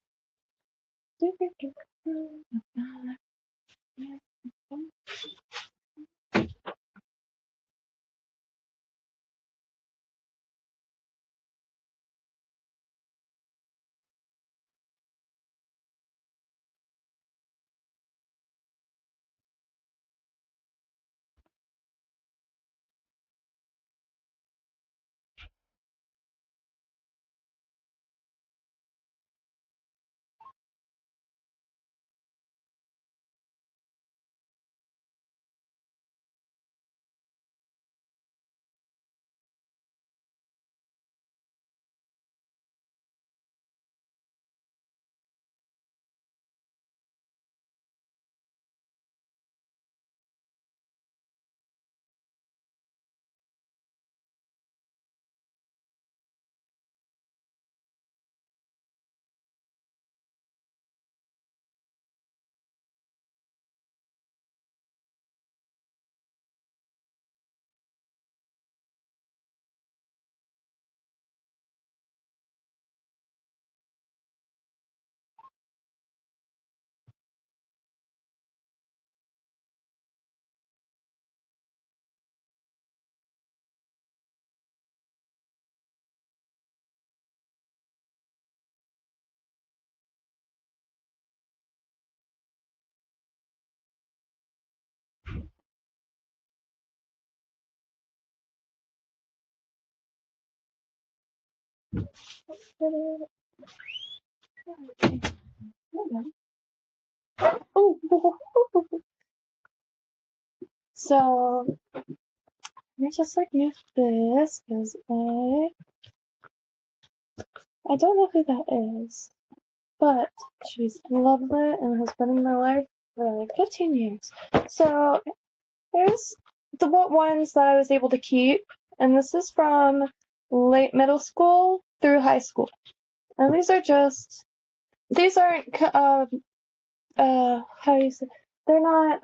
Oh, so let me just like move this because I don't know who that is, but she's lovely and has been in my life for like 15 years. So here's the what ones that I was able to keep, and this is from late middle school through high school. And these aren't how do you say, they're not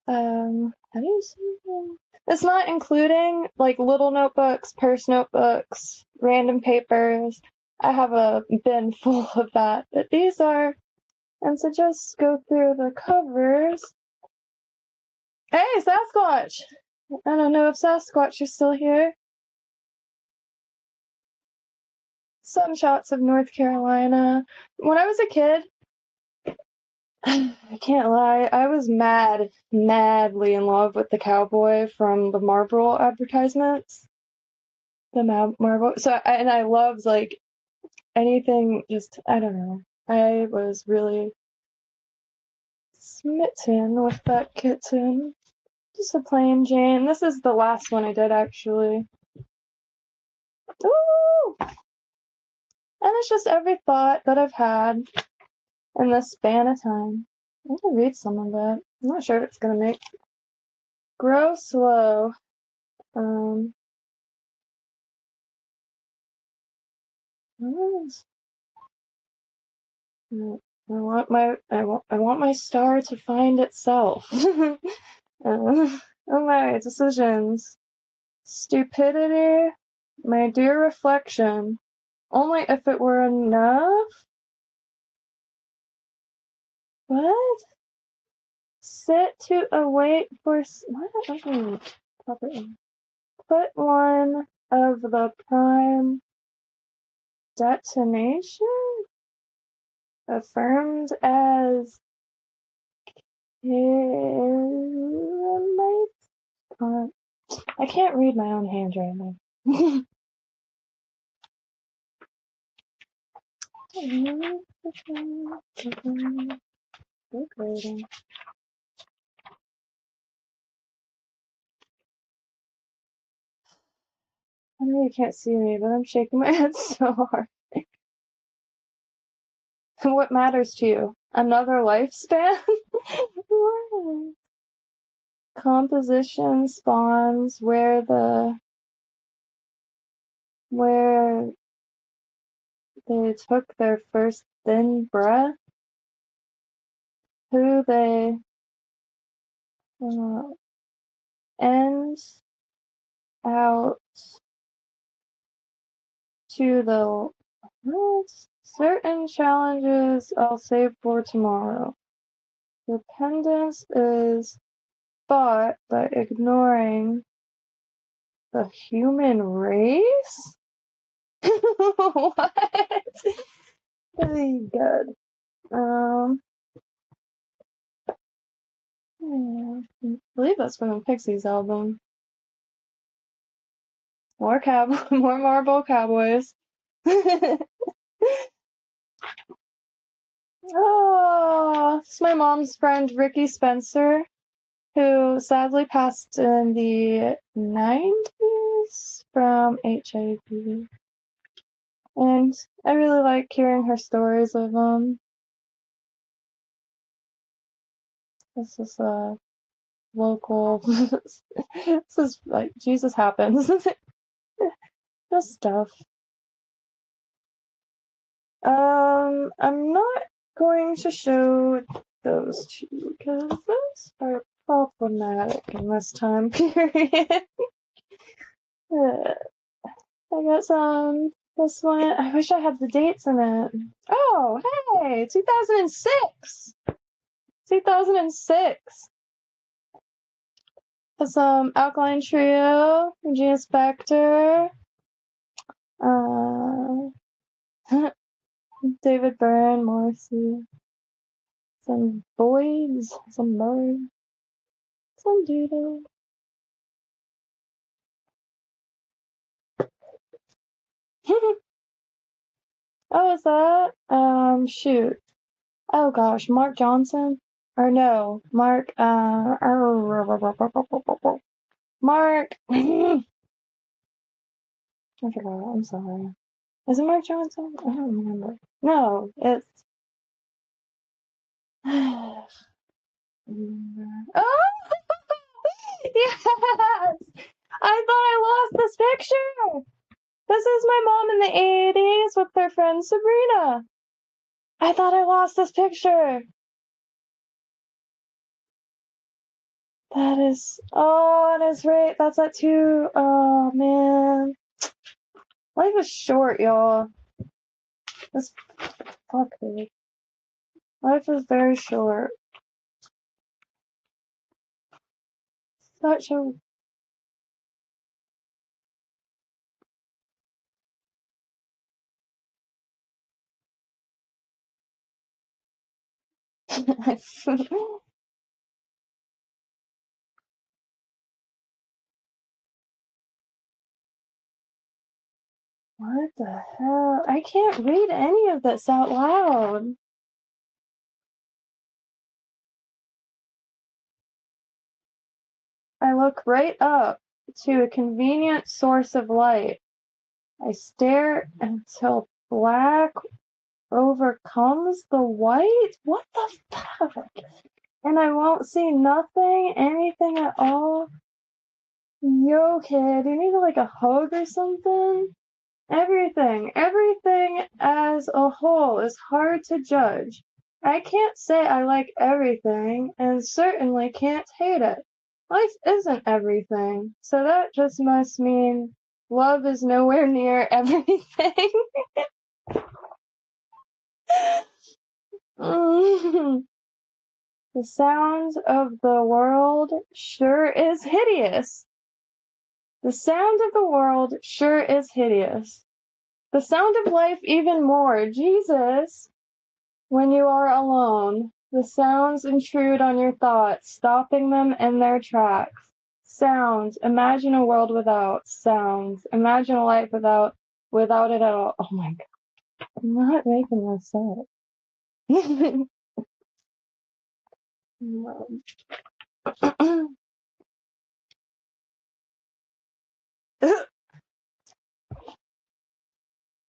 how do you say them? It's not including like little notebooks, purse notebooks, random papers. I have a bin full of that, but these are, and so just go through the covers. Hey, Sasquatch! I don't know if Sasquatch is still here. Some shots of North Carolina. When I was a kid, I can't lie, I was madly in love with the cowboy from the Marlboro advertisements. The Marlboro. So, and I loved like anything, just, I don't know. I was really smitten with that kitten. Just a plain Jane. This is the last one I did, actually. Ooh! And it's just every thought that I've had in this span of time. I'm gonna read some of it. I'm not sure if it's gonna make grow slow. I want my star to find itself. Oh my decisions. Stupidity, my dear reflection. Only if it were enough? What? Sit to await for what? Put one of the prime detonation affirmed as I can't read my own handwriting. Good grading. I know you can't see me, but I'm shaking my head so hard. What matters to you? Another lifespan? Composition spawns where they took their first thin breath, who they end out to the certain challenges I'll save for tomorrow. Dependence is fought by ignoring the human race? What? Very good. Yeah, I believe that's from the Pixies album. More Marble Cowboys. Oh, it's my mom's friend Ricky Spencer, who sadly passed in the 90s from HIV. And I really like hearing her stories of them. This is a local. This is like Jesus happens. This stuff. I'm not going to show those to you because those are problematic in this time period. I got some. This one. I wish I had the dates in it. Oh, hey, 2006. 2006. Some Alkaline Trio, Regina Spektor, David Byrne, Morrissey, some Boyds, some Murray, some Doodle. Oh, is that? Shoot. Oh gosh, Mark Johnson? Or no, Mark, Mark. I forgot, I'm sorry. Is it Mark Johnson? I don't remember. No, it's. Oh! Yes! I thought I lost this picture! This is my mom in the 80s with her friend Sabrina. I thought I lost this picture. That is right. That's that too. Oh man. Life is short, y'all. This fuck dude. Life is very short. Such a What the hell? I can't read any of this out loud. I look right up to a convenient source of light. I stare until black overcomes the white? What the fuck? And I won't see nothing, anything at all? Yo, kid, you need like a hug or something? Everything as a whole is hard to judge. I can't say I like everything, and certainly can't hate it. Life isn't everything, so that just must mean love is nowhere near everything. The sound of the world sure is hideous. The sound of the world sure is hideous. The sound of life even more. Jesus! When you are alone, the sounds intrude on your thoughts, stopping them in their tracks. Sounds. Imagine a world without sounds. Imagine a life without it at all. Oh my God. I'm not making this up.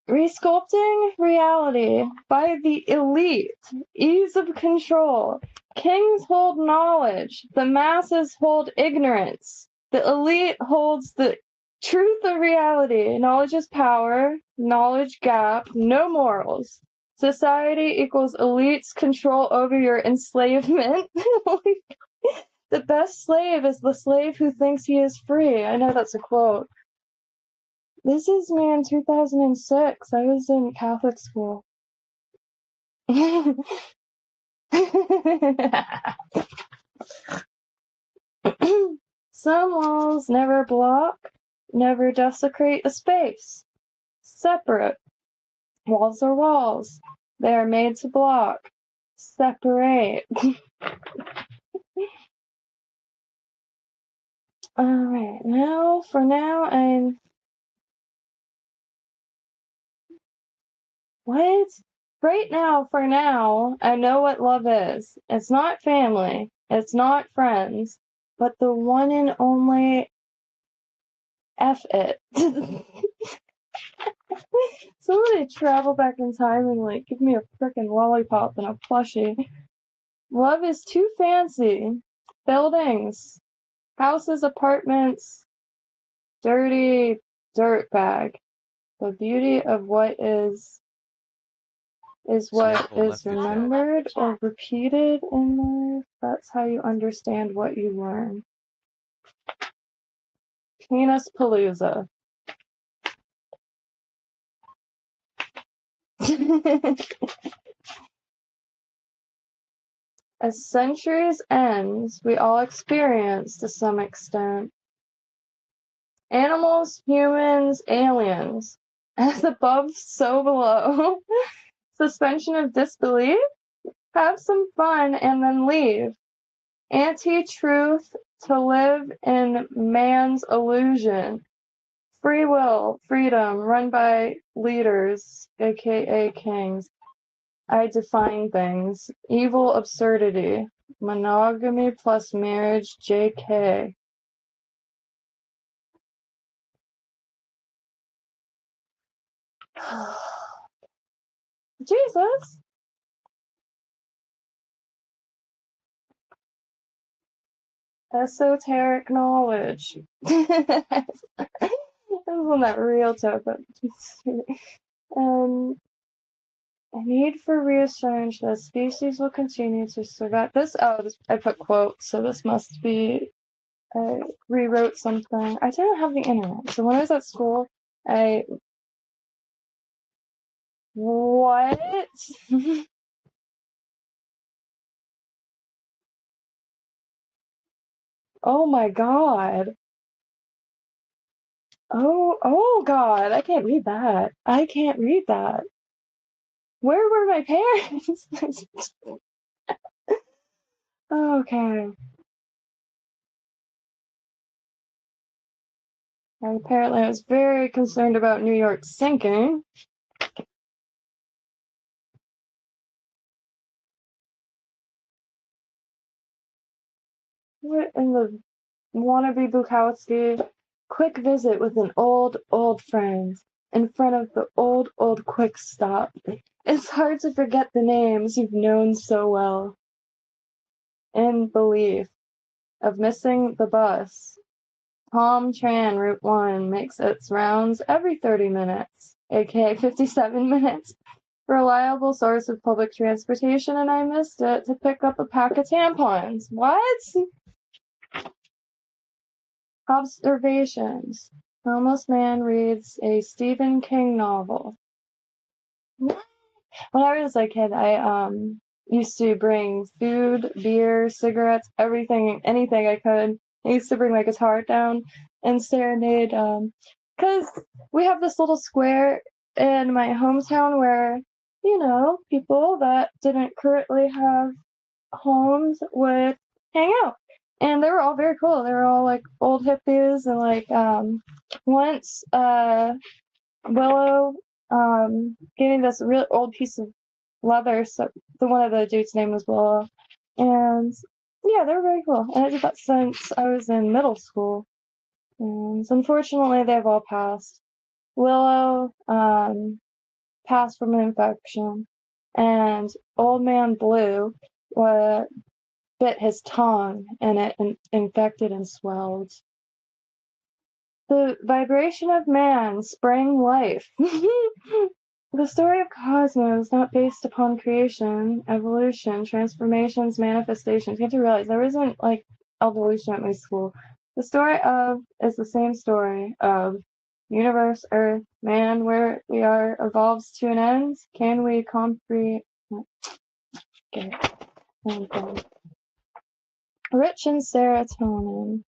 Resculpting reality by the elite. Ease of control. Kings hold knowledge. The masses hold ignorance. The elite holds the truth of reality. Knowledge is power. Knowledge gap. No morals. Society equals elites control over your enslavement. The best slave is the slave who thinks he is free. I know that's a quote. This is me in 2006. I was in Catholic school. Some walls never block, never desecrate a space. Separate. Walls are walls. They are made to block. Separate. Alright, for now, I'm... What? Right now, for now, I know what love is. It's not family. It's not friends. But the one and only F it. Somebody travel back in time and, like, give me a frickin' lollipop and a plushie. Love is too fancy. Buildings. Houses, apartments. Dirty dirtbag. The beauty of what is what is remembered or repeated in life. That's how you understand what you learn. Penis Palooza. As centuries end, we all experience to some extent. Animals, humans, aliens. As above, so below. Suspension of disbelief? Have some fun and then leave. Anti-truth to live in man's illusion. Free will, freedom, run by leaders, aka kings. I define things. Evil absurdity. Monogamy plus marriage, JK. Jesus! Esoteric knowledge. This is not real token. A need for reassurance that species will continue to survive. I put quotes, so this must be, I rewrote something. I didn't have the internet, so when I was at school, what? Oh my God. Oh God, I can't read that. Where were my parents? Okay. And apparently I was very concerned about New York sinking. What in the wannabe Bukowski? Quick visit with an old friend in front of the old quick stop. It's hard to forget the names you've known so well. In belief of missing the bus. Tom Tran Route 1 makes its rounds every 30 minutes, aka 57 minutes. Reliable source of public transportation, and I missed it to pick up a pack of tampons. What? Observations. Homeless man reads a Stephen King novel. When I was a kid, I used to bring food, beer, cigarettes, everything, anything I could. I used to bring my guitar down and serenade, because we have this little square in my hometown where, you know, people that didn't currently have homes would hang out. And they were all very cool. They were all like old hippies, and like once Willow gave me this really old piece of leather. So the one of the dude's name was Willow, and yeah, they were very cool. And I did that since I was in middle school. And unfortunately, they've all passed. Willow passed from an infection, and Old Man Blue bit his tongue, and it infected and swelled. The vibration of man sprang life. The story of Cosmos is not based upon creation, evolution, transformations, manifestations. You have to realize there isn't like evolution at my school. The story of is the same story of universe, earth, man, where we are evolves to an end. Can we comprehend? Okay. Rich in serotonin.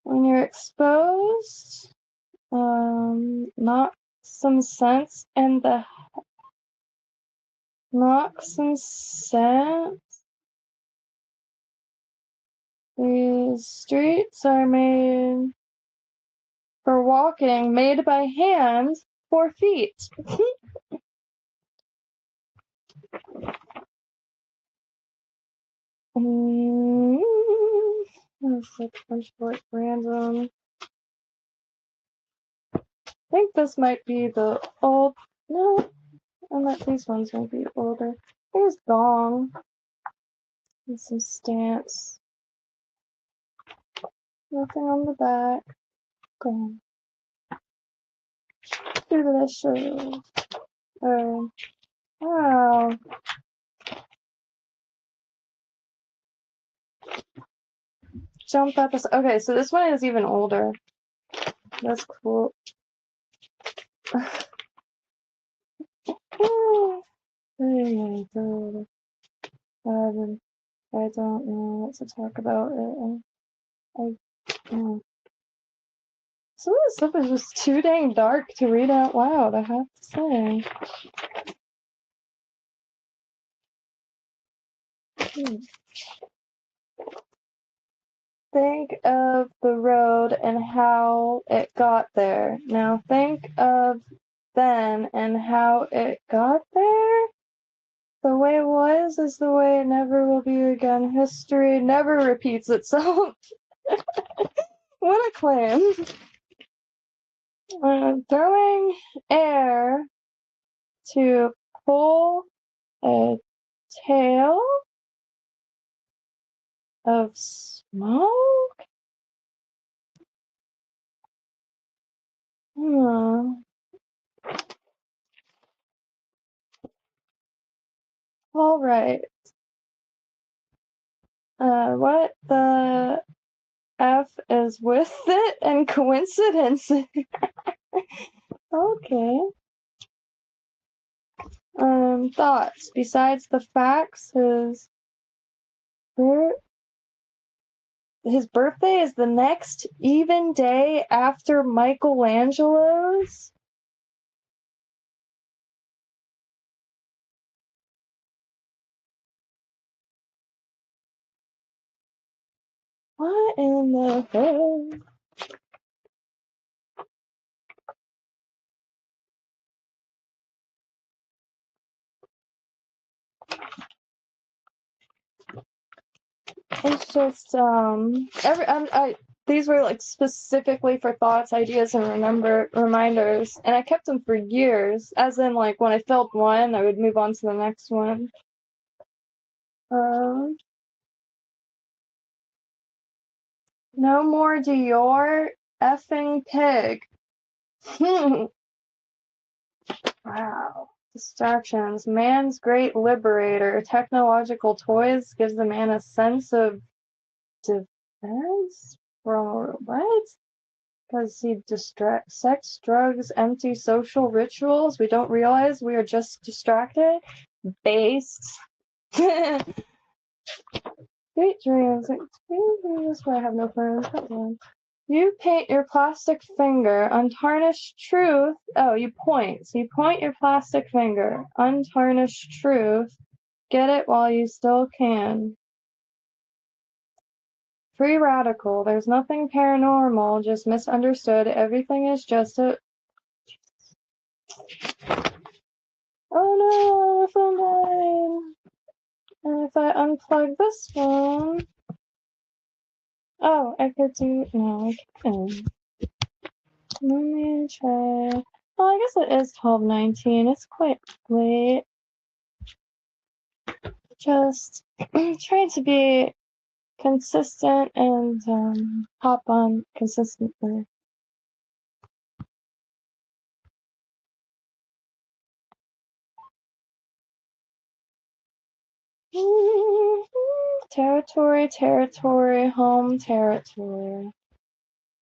When you're exposed, knock some sense in the knock some sense. These streets are made for walking, made by hand for feet. That's like a bunch of like random. I think this might be the old. No, I bet these ones might be older. Here's gong and some stamps. Nothing on the back. Gong. Delicious. Oh, wow. Jump episode. Okay, so this one is even older. That's cool. I don't know what to talk about. Some of the stuff is just too dang dark to read out loud, I have to say. Think of the road and how it got there. Now think of then and how it got there. The way it was is the way it never will be again. History never repeats itself. What a claim. Throwing air to pull a tail of smoke? All right. What the F is with it and coincidence? Okay. Thoughts. Besides the facts, his birthday is the next even day after Michelangelo's. What in the hell? It's just these were like specifically for thoughts, ideas, and reminders, and I kept them for years. As in, like when I filled one, I would move on to the next one. No more Dior effing pig. Wow. Distractions. Man's great liberator. Technological toys gives the man a sense of defense from what? Because he distracts sex, drugs, empty social rituals. We don't realize we are just distracted. Based. Sweet dreams. That's why I have no friends. You paint your plastic finger. Untarnished truth. Oh, you point. So you point your plastic finger. Untarnished truth. Get it while you still can. Free radical. There's nothing paranormal, just misunderstood. Everything is just a... Oh no, the phone died. And if I unplug this phone... Oh, I could do... No, I can. Let me try... Well, I guess it is 12:19. It's quite late. Just trying to be consistent and hop on consistently. Territory, home territory.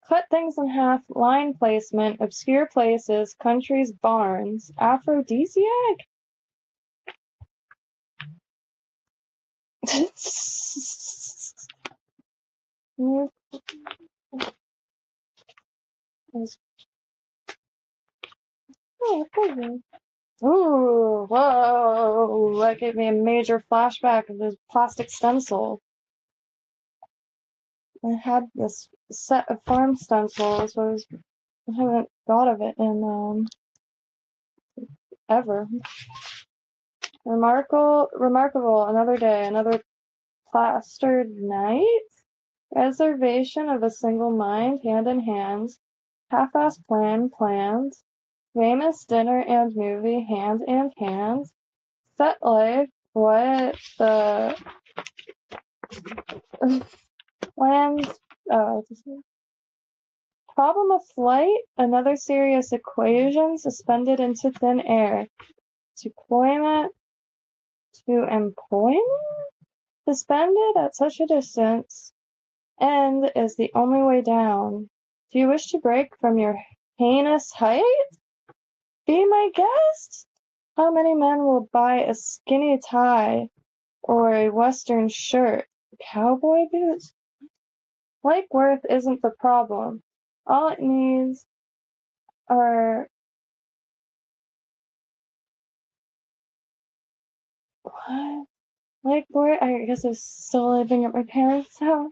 Cut things in half, line placement, obscure places, countries, barns, aphrodisiac? Ooh, whoa, that gave me a major flashback of this plastic stencil. I had this set of farm stencils, but I haven't thought of it in ever. Remarkable, another day, another plastered night. Reservation of a single mind, hand in hand. Half-assed planned. Famous dinner and movie, hand in hand. Set life, what the... Plans, problem of flight, another serious equation suspended into thin air. Deployment to employment? Suspended at such a distance. End is the only way down. Do you wish to break from your heinous height? Be my guest? How many men will buy a skinny tie or a western shirt? Cowboy boots? Like worth isn't the problem. All it needs are... What? Like worth? I guess I'm still living at my parents' house.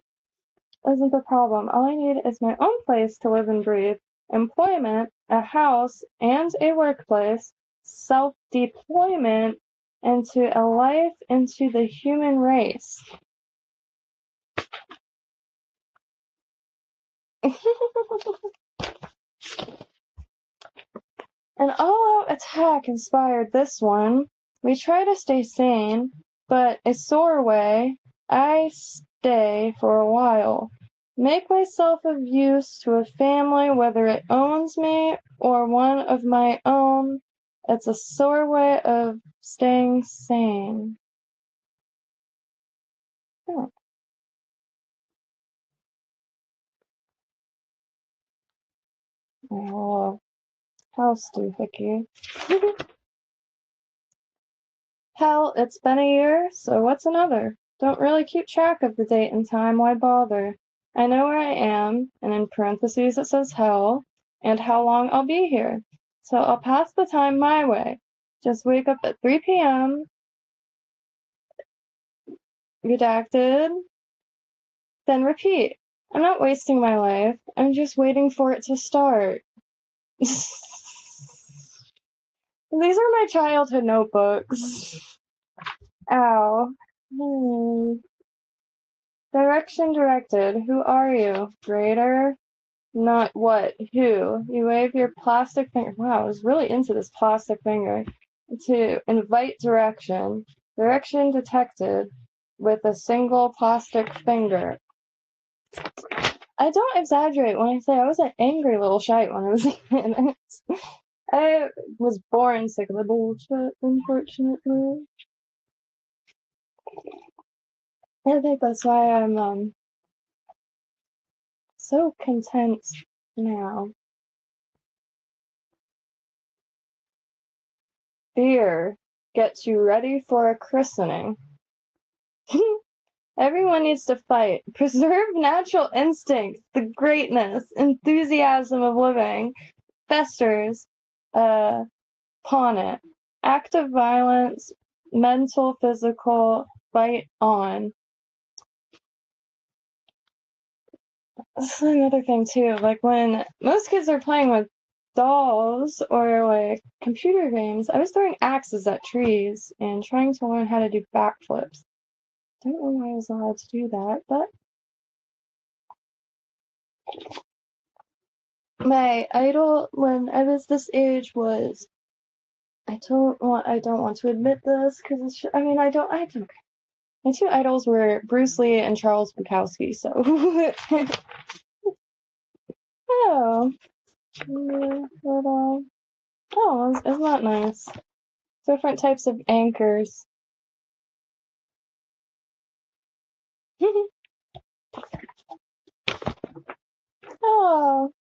Isn't the problem. All I need is my own place to live and breathe. Employment, a house, and a workplace. Self-deployment into a life into the human race. An all-out attack inspired this one. We try to stay sane, but a sore way. I stay for a while. Make myself of use to a family, whether it owns me or one of my own. It's a sore way of staying sane. Oh. Oh, house doohickey. Hell, it's been a year, so what's another? Don't really keep track of the date and time, why bother? I know where I am, and in parentheses it says hell, and how long I'll be here. So I'll pass the time my way. Just wake up at 3 p.m., redacted, then repeat. I'm not wasting my life, I'm just waiting for it to start. These are my childhood notebooks. Ow. Direction directed. Who are you? Greater? Not what? Who? You wave your plastic finger. Wow, I was really into this plastic finger. To invite direction. Direction detected with a single plastic finger. I don't exaggerate when I say I was an angry little shite when I was a kid. I was born sick of the bullshit, unfortunately. I think that's why I'm so content now. Beer gets you ready for a christening. Everyone needs to fight. Preserve natural instincts, the greatness, enthusiasm of living. Festers upon it. Act of violence, mental, physical, fight on. This is another thing too, like when most kids are playing with dolls or like computer games, I was throwing axes at trees and trying to learn how to do backflips. Don't know why I was allowed to do that, but my idol when I was this age was I don't want to admit this because I don't. My two idols were Bruce Lee and Charles Bukowski, so oh, but oh, isn't that nice? Different types of anchors. Oh,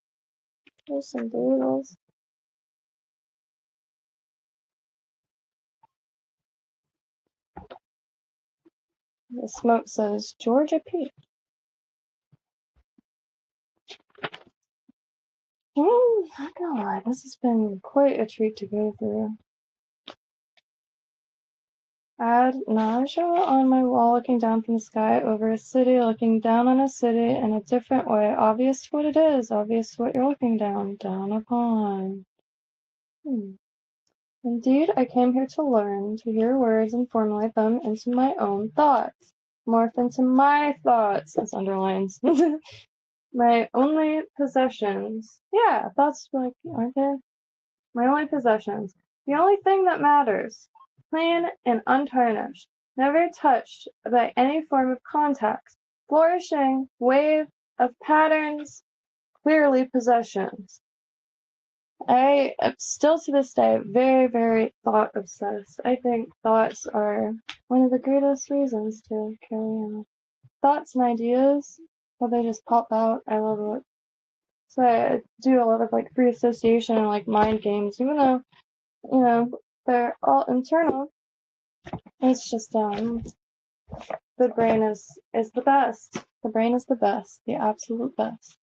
there's some doodles. The smoke says Georgia Peach. Not gonna lie, this has been quite a treat to go through. Add nausea on my wall, looking down from the sky over a city, looking down on a city in a different way. Obvious what it is, obvious what you're looking down upon. Indeed, I came here to learn, to hear words and formulate them into my own thoughts. Morph into my thoughts, as underlines. My only possessions. Yeah, thoughts, like, aren't they? My only possessions. The only thing that matters. Clean and untarnished. Never touched by any form of contact. Flourishing wave of patterns. Clearly possessions. I am still to this day very, very thought obsessed. I think thoughts are one of the greatest reasons to carry on. Thoughts and ideas, how they just pop out. I love it. So I do a lot of like free association and like mind games, even though, they're all internal. It's just the brain is the best. The brain is the best, the absolute best.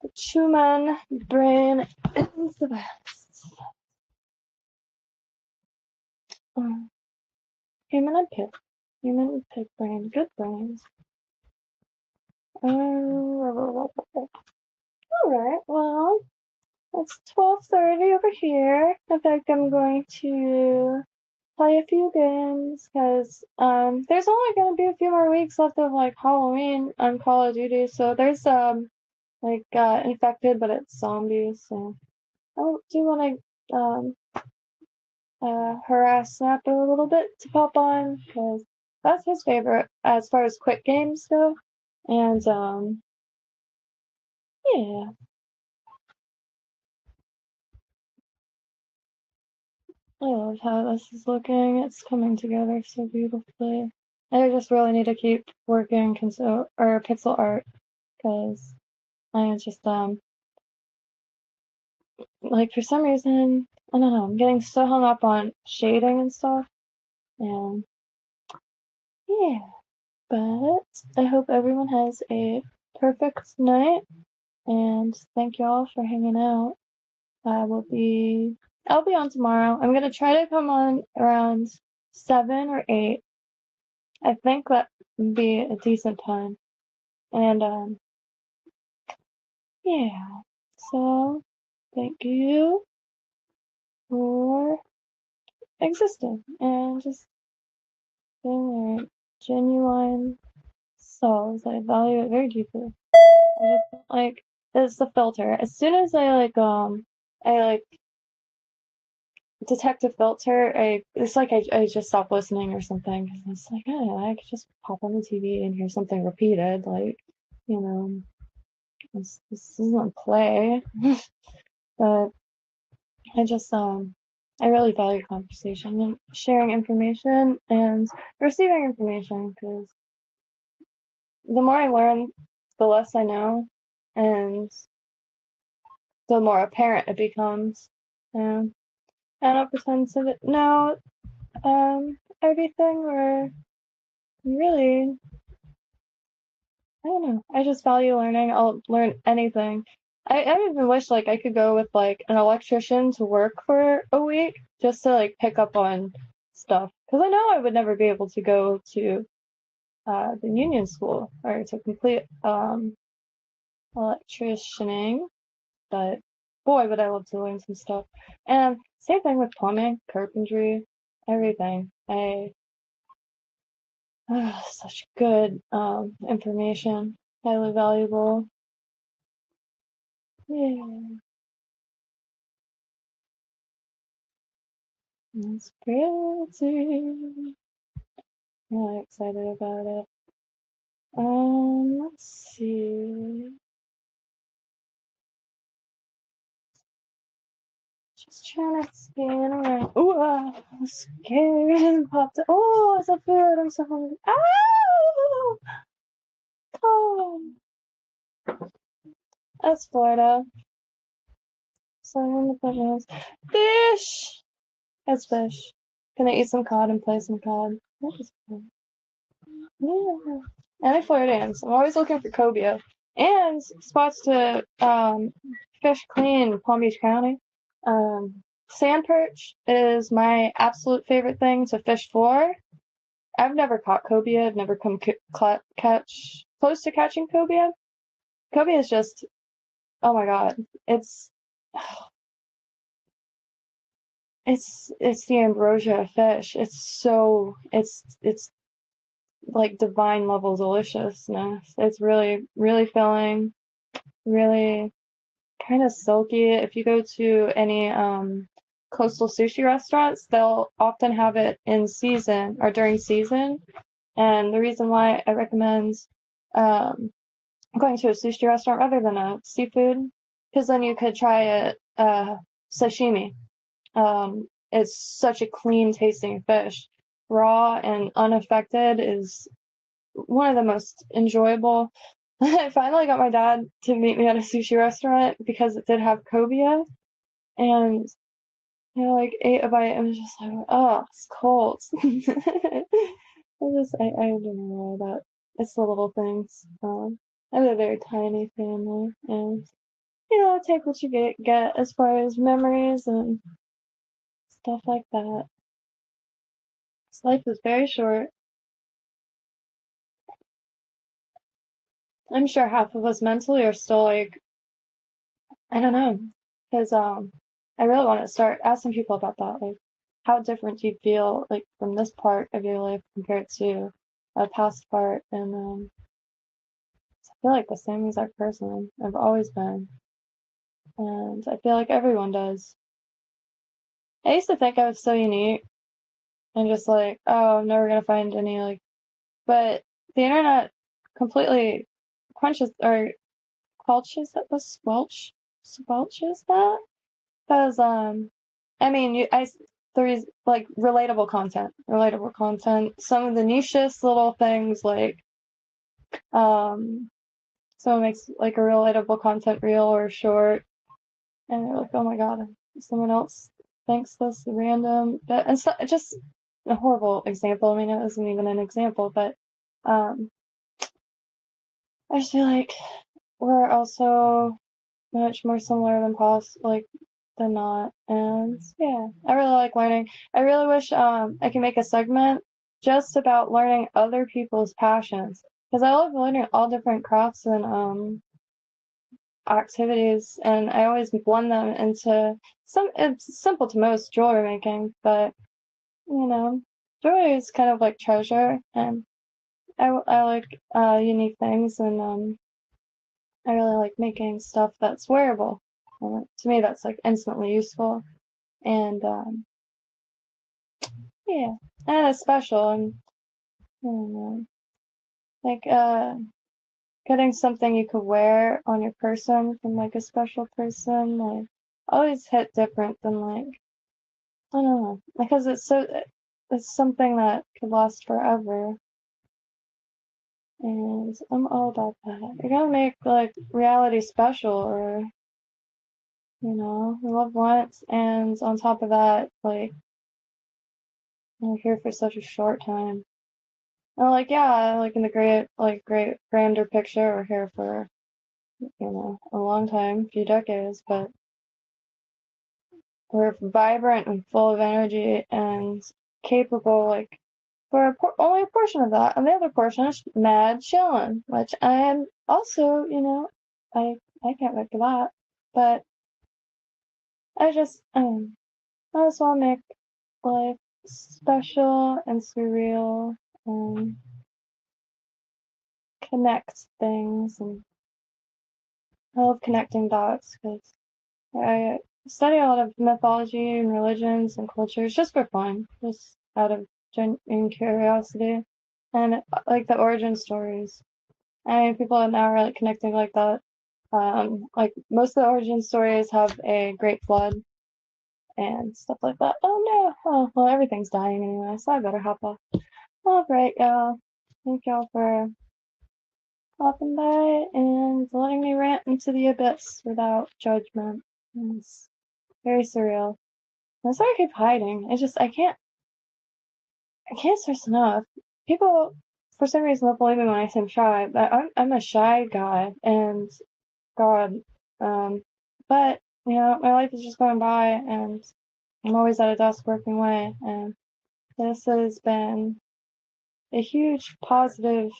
The human brain is the best. Human and pig. Human and pig brain. Good brains. Alright, well, it's 12:30 over here. I think I'm going to play a few games because there's only going to be a few more weeks left of like Halloween on Call of Duty. So there's infected, but it's zombies. So I do want to harass Snapper a little bit to pop on because that's his favorite as far as quick games go. And yeah. I love how this is looking. It's coming together so beautifully. I just really need to keep working pixel art because I just like for some reason I don't know, I'm getting so hung up on shading and stuff. And yeah. But I hope everyone has a perfect night and thank y'all for hanging out. I'll be on tomorrow. I'm gonna try to come on around 7 or 8. I think that would be a decent time. And yeah. So thank you for existing and just being like genuine selves. I value it very deeply. I just like it's the filter. As soon as I detect a filter, it's like I just stop listening or something. 'Cause it's like, oh, I could just pop on the TV and hear something repeated, like, you know, this isn't play. But I just I really value conversation and sharing information and receiving information, because the more I learn, the less I know, and the more apparent it becomes. And I don't pretend to know everything, or really, I don't know. I just value learning. I'll learn anything. I even wish like I could go with like an electrician to work for a week just to like pick up on stuff, because I know I would never be able to go to the union school or to complete electricianing, but boy, would I love to learn some stuff. And same thing with plumbing, carpentry, everything. Such good information, highly valuable. Yeah, it's pretty. Really excited about it. Let's see. Just trying to scan around. Ooh, I'm scared and popped. Oh, it's a food. I'm so hungry. Oh, come. That's Florida. So I'm gonna put those. Fish. That's fish. Gonna eat some cod and play some cod. That is fun. Yeah. And Floridians. I'm always looking for cobia and spots to fish clean in Palm Beach County. Sand perch is my absolute favorite thing to fish for. I've never caught cobia. I've never come catch close to catching cobia. Cobia is just, oh my god, it's it's the ambrosia of fish. It's like divine level deliciousness. It's really, really filling, really kind of silky. If you go to any coastal sushi restaurants, they'll often have it in season or during season. And the reason why I recommend going to a sushi restaurant rather than a seafood, because then you could try it sashimi. It's such a clean tasting fish. Raw and unaffected is one of the most enjoyable. I finally got my dad to meet me at a sushi restaurant because it did have cobia, and like ate a bite and was just like, oh, it's cold. I don't know that. It's the little things. I have a very tiny family, and take what you get as far as memories and stuff like that. This life is very short. I'm sure half of us mentally are still like, I don't know, because I really want to start asking people about that. Like, how different do you feel like from this part of your life compared to a past part? And I feel like the same exact person I've always been, and I feel like everyone does. I used to think I was so unique and just like, oh, I'm never gonna find any like, but the internet completely quenches or squelches that was squelches that. Because I mean, there's like relatable content. Some of the nichest little things, like someone makes like a relatable content reel or short, and they're like, oh my god, someone else thinks this random, but and so just a horrible example. I mean, it wasn't even an example, but I just feel like we're also much more similar than not. And yeah, I really like learning. I really wish I could make a segment just about learning other people's passions, because I love learning all different crafts and activities, and I always blend them into some. It's simple to most jewelry making, but you know, joy is kind of like treasure, and I like unique things, and I really like making stuff that's wearable. To me, that's like instantly useful, and yeah, and it's special, and you know, like getting something you could wear on your person from like a special person, like always hit different than like, I don't know, because it's something that could last forever. And I'm all about that. You gotta make like reality special, or love once, and on top of that, like you're here for such a short time. And like yeah, like in the great grander picture, we're here for a long time, few decades, but we're vibrant and full of energy and capable, like for only a portion of that, and the other portion is mad chillin', which I am also, I can't wait for that. But I just want to make life special and surreal and connect things, and I love connecting dots because I study a lot of mythology and religions and cultures just for fun, just out of genuine curiosity, and like the origin stories. I mean, people are now really connecting like that. Like most of the origin stories have a great flood and stuff like that. Oh no! Oh well, everything's dying anyway, so I better hop off. All right, y'all. Thank y'all for hopping by and letting me rant into the abyss without judgment. It's very surreal. I'm sorry I keep hiding. I can't stress enough. People, for some reason, don't believe me when I say I'm shy, but I'm a shy guy, and God, but my life is just going by, and I'm always at a desk working away, and this has been a huge positive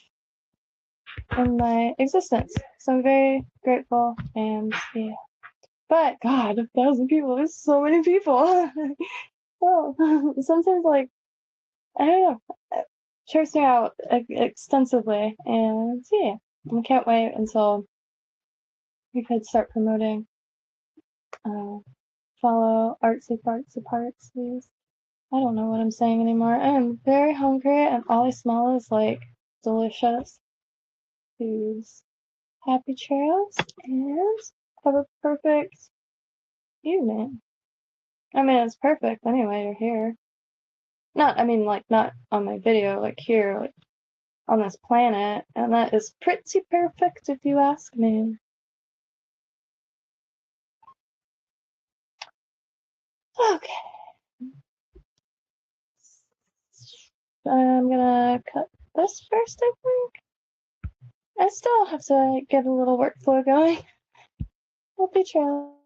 in my existence. So I'm very grateful, and yeah. But God, 1,000 people, there's so many people. Well, sometimes like I don't know, checks me out extensively, and yeah, I can't wait until we could start promoting. Follow artsy fartsy partsies. I don't know what I'm saying anymore. I am very hungry, and all I smell is like delicious foods. Happy trails, and have a perfect evening. I mean, it's perfect anyway. You're here. I mean, like not on my video, like here, like on this planet, and that is pretty perfect if you ask me. Okay. I'm gonna cut this first, I think. I still have to get a little workflow going. Happy trails.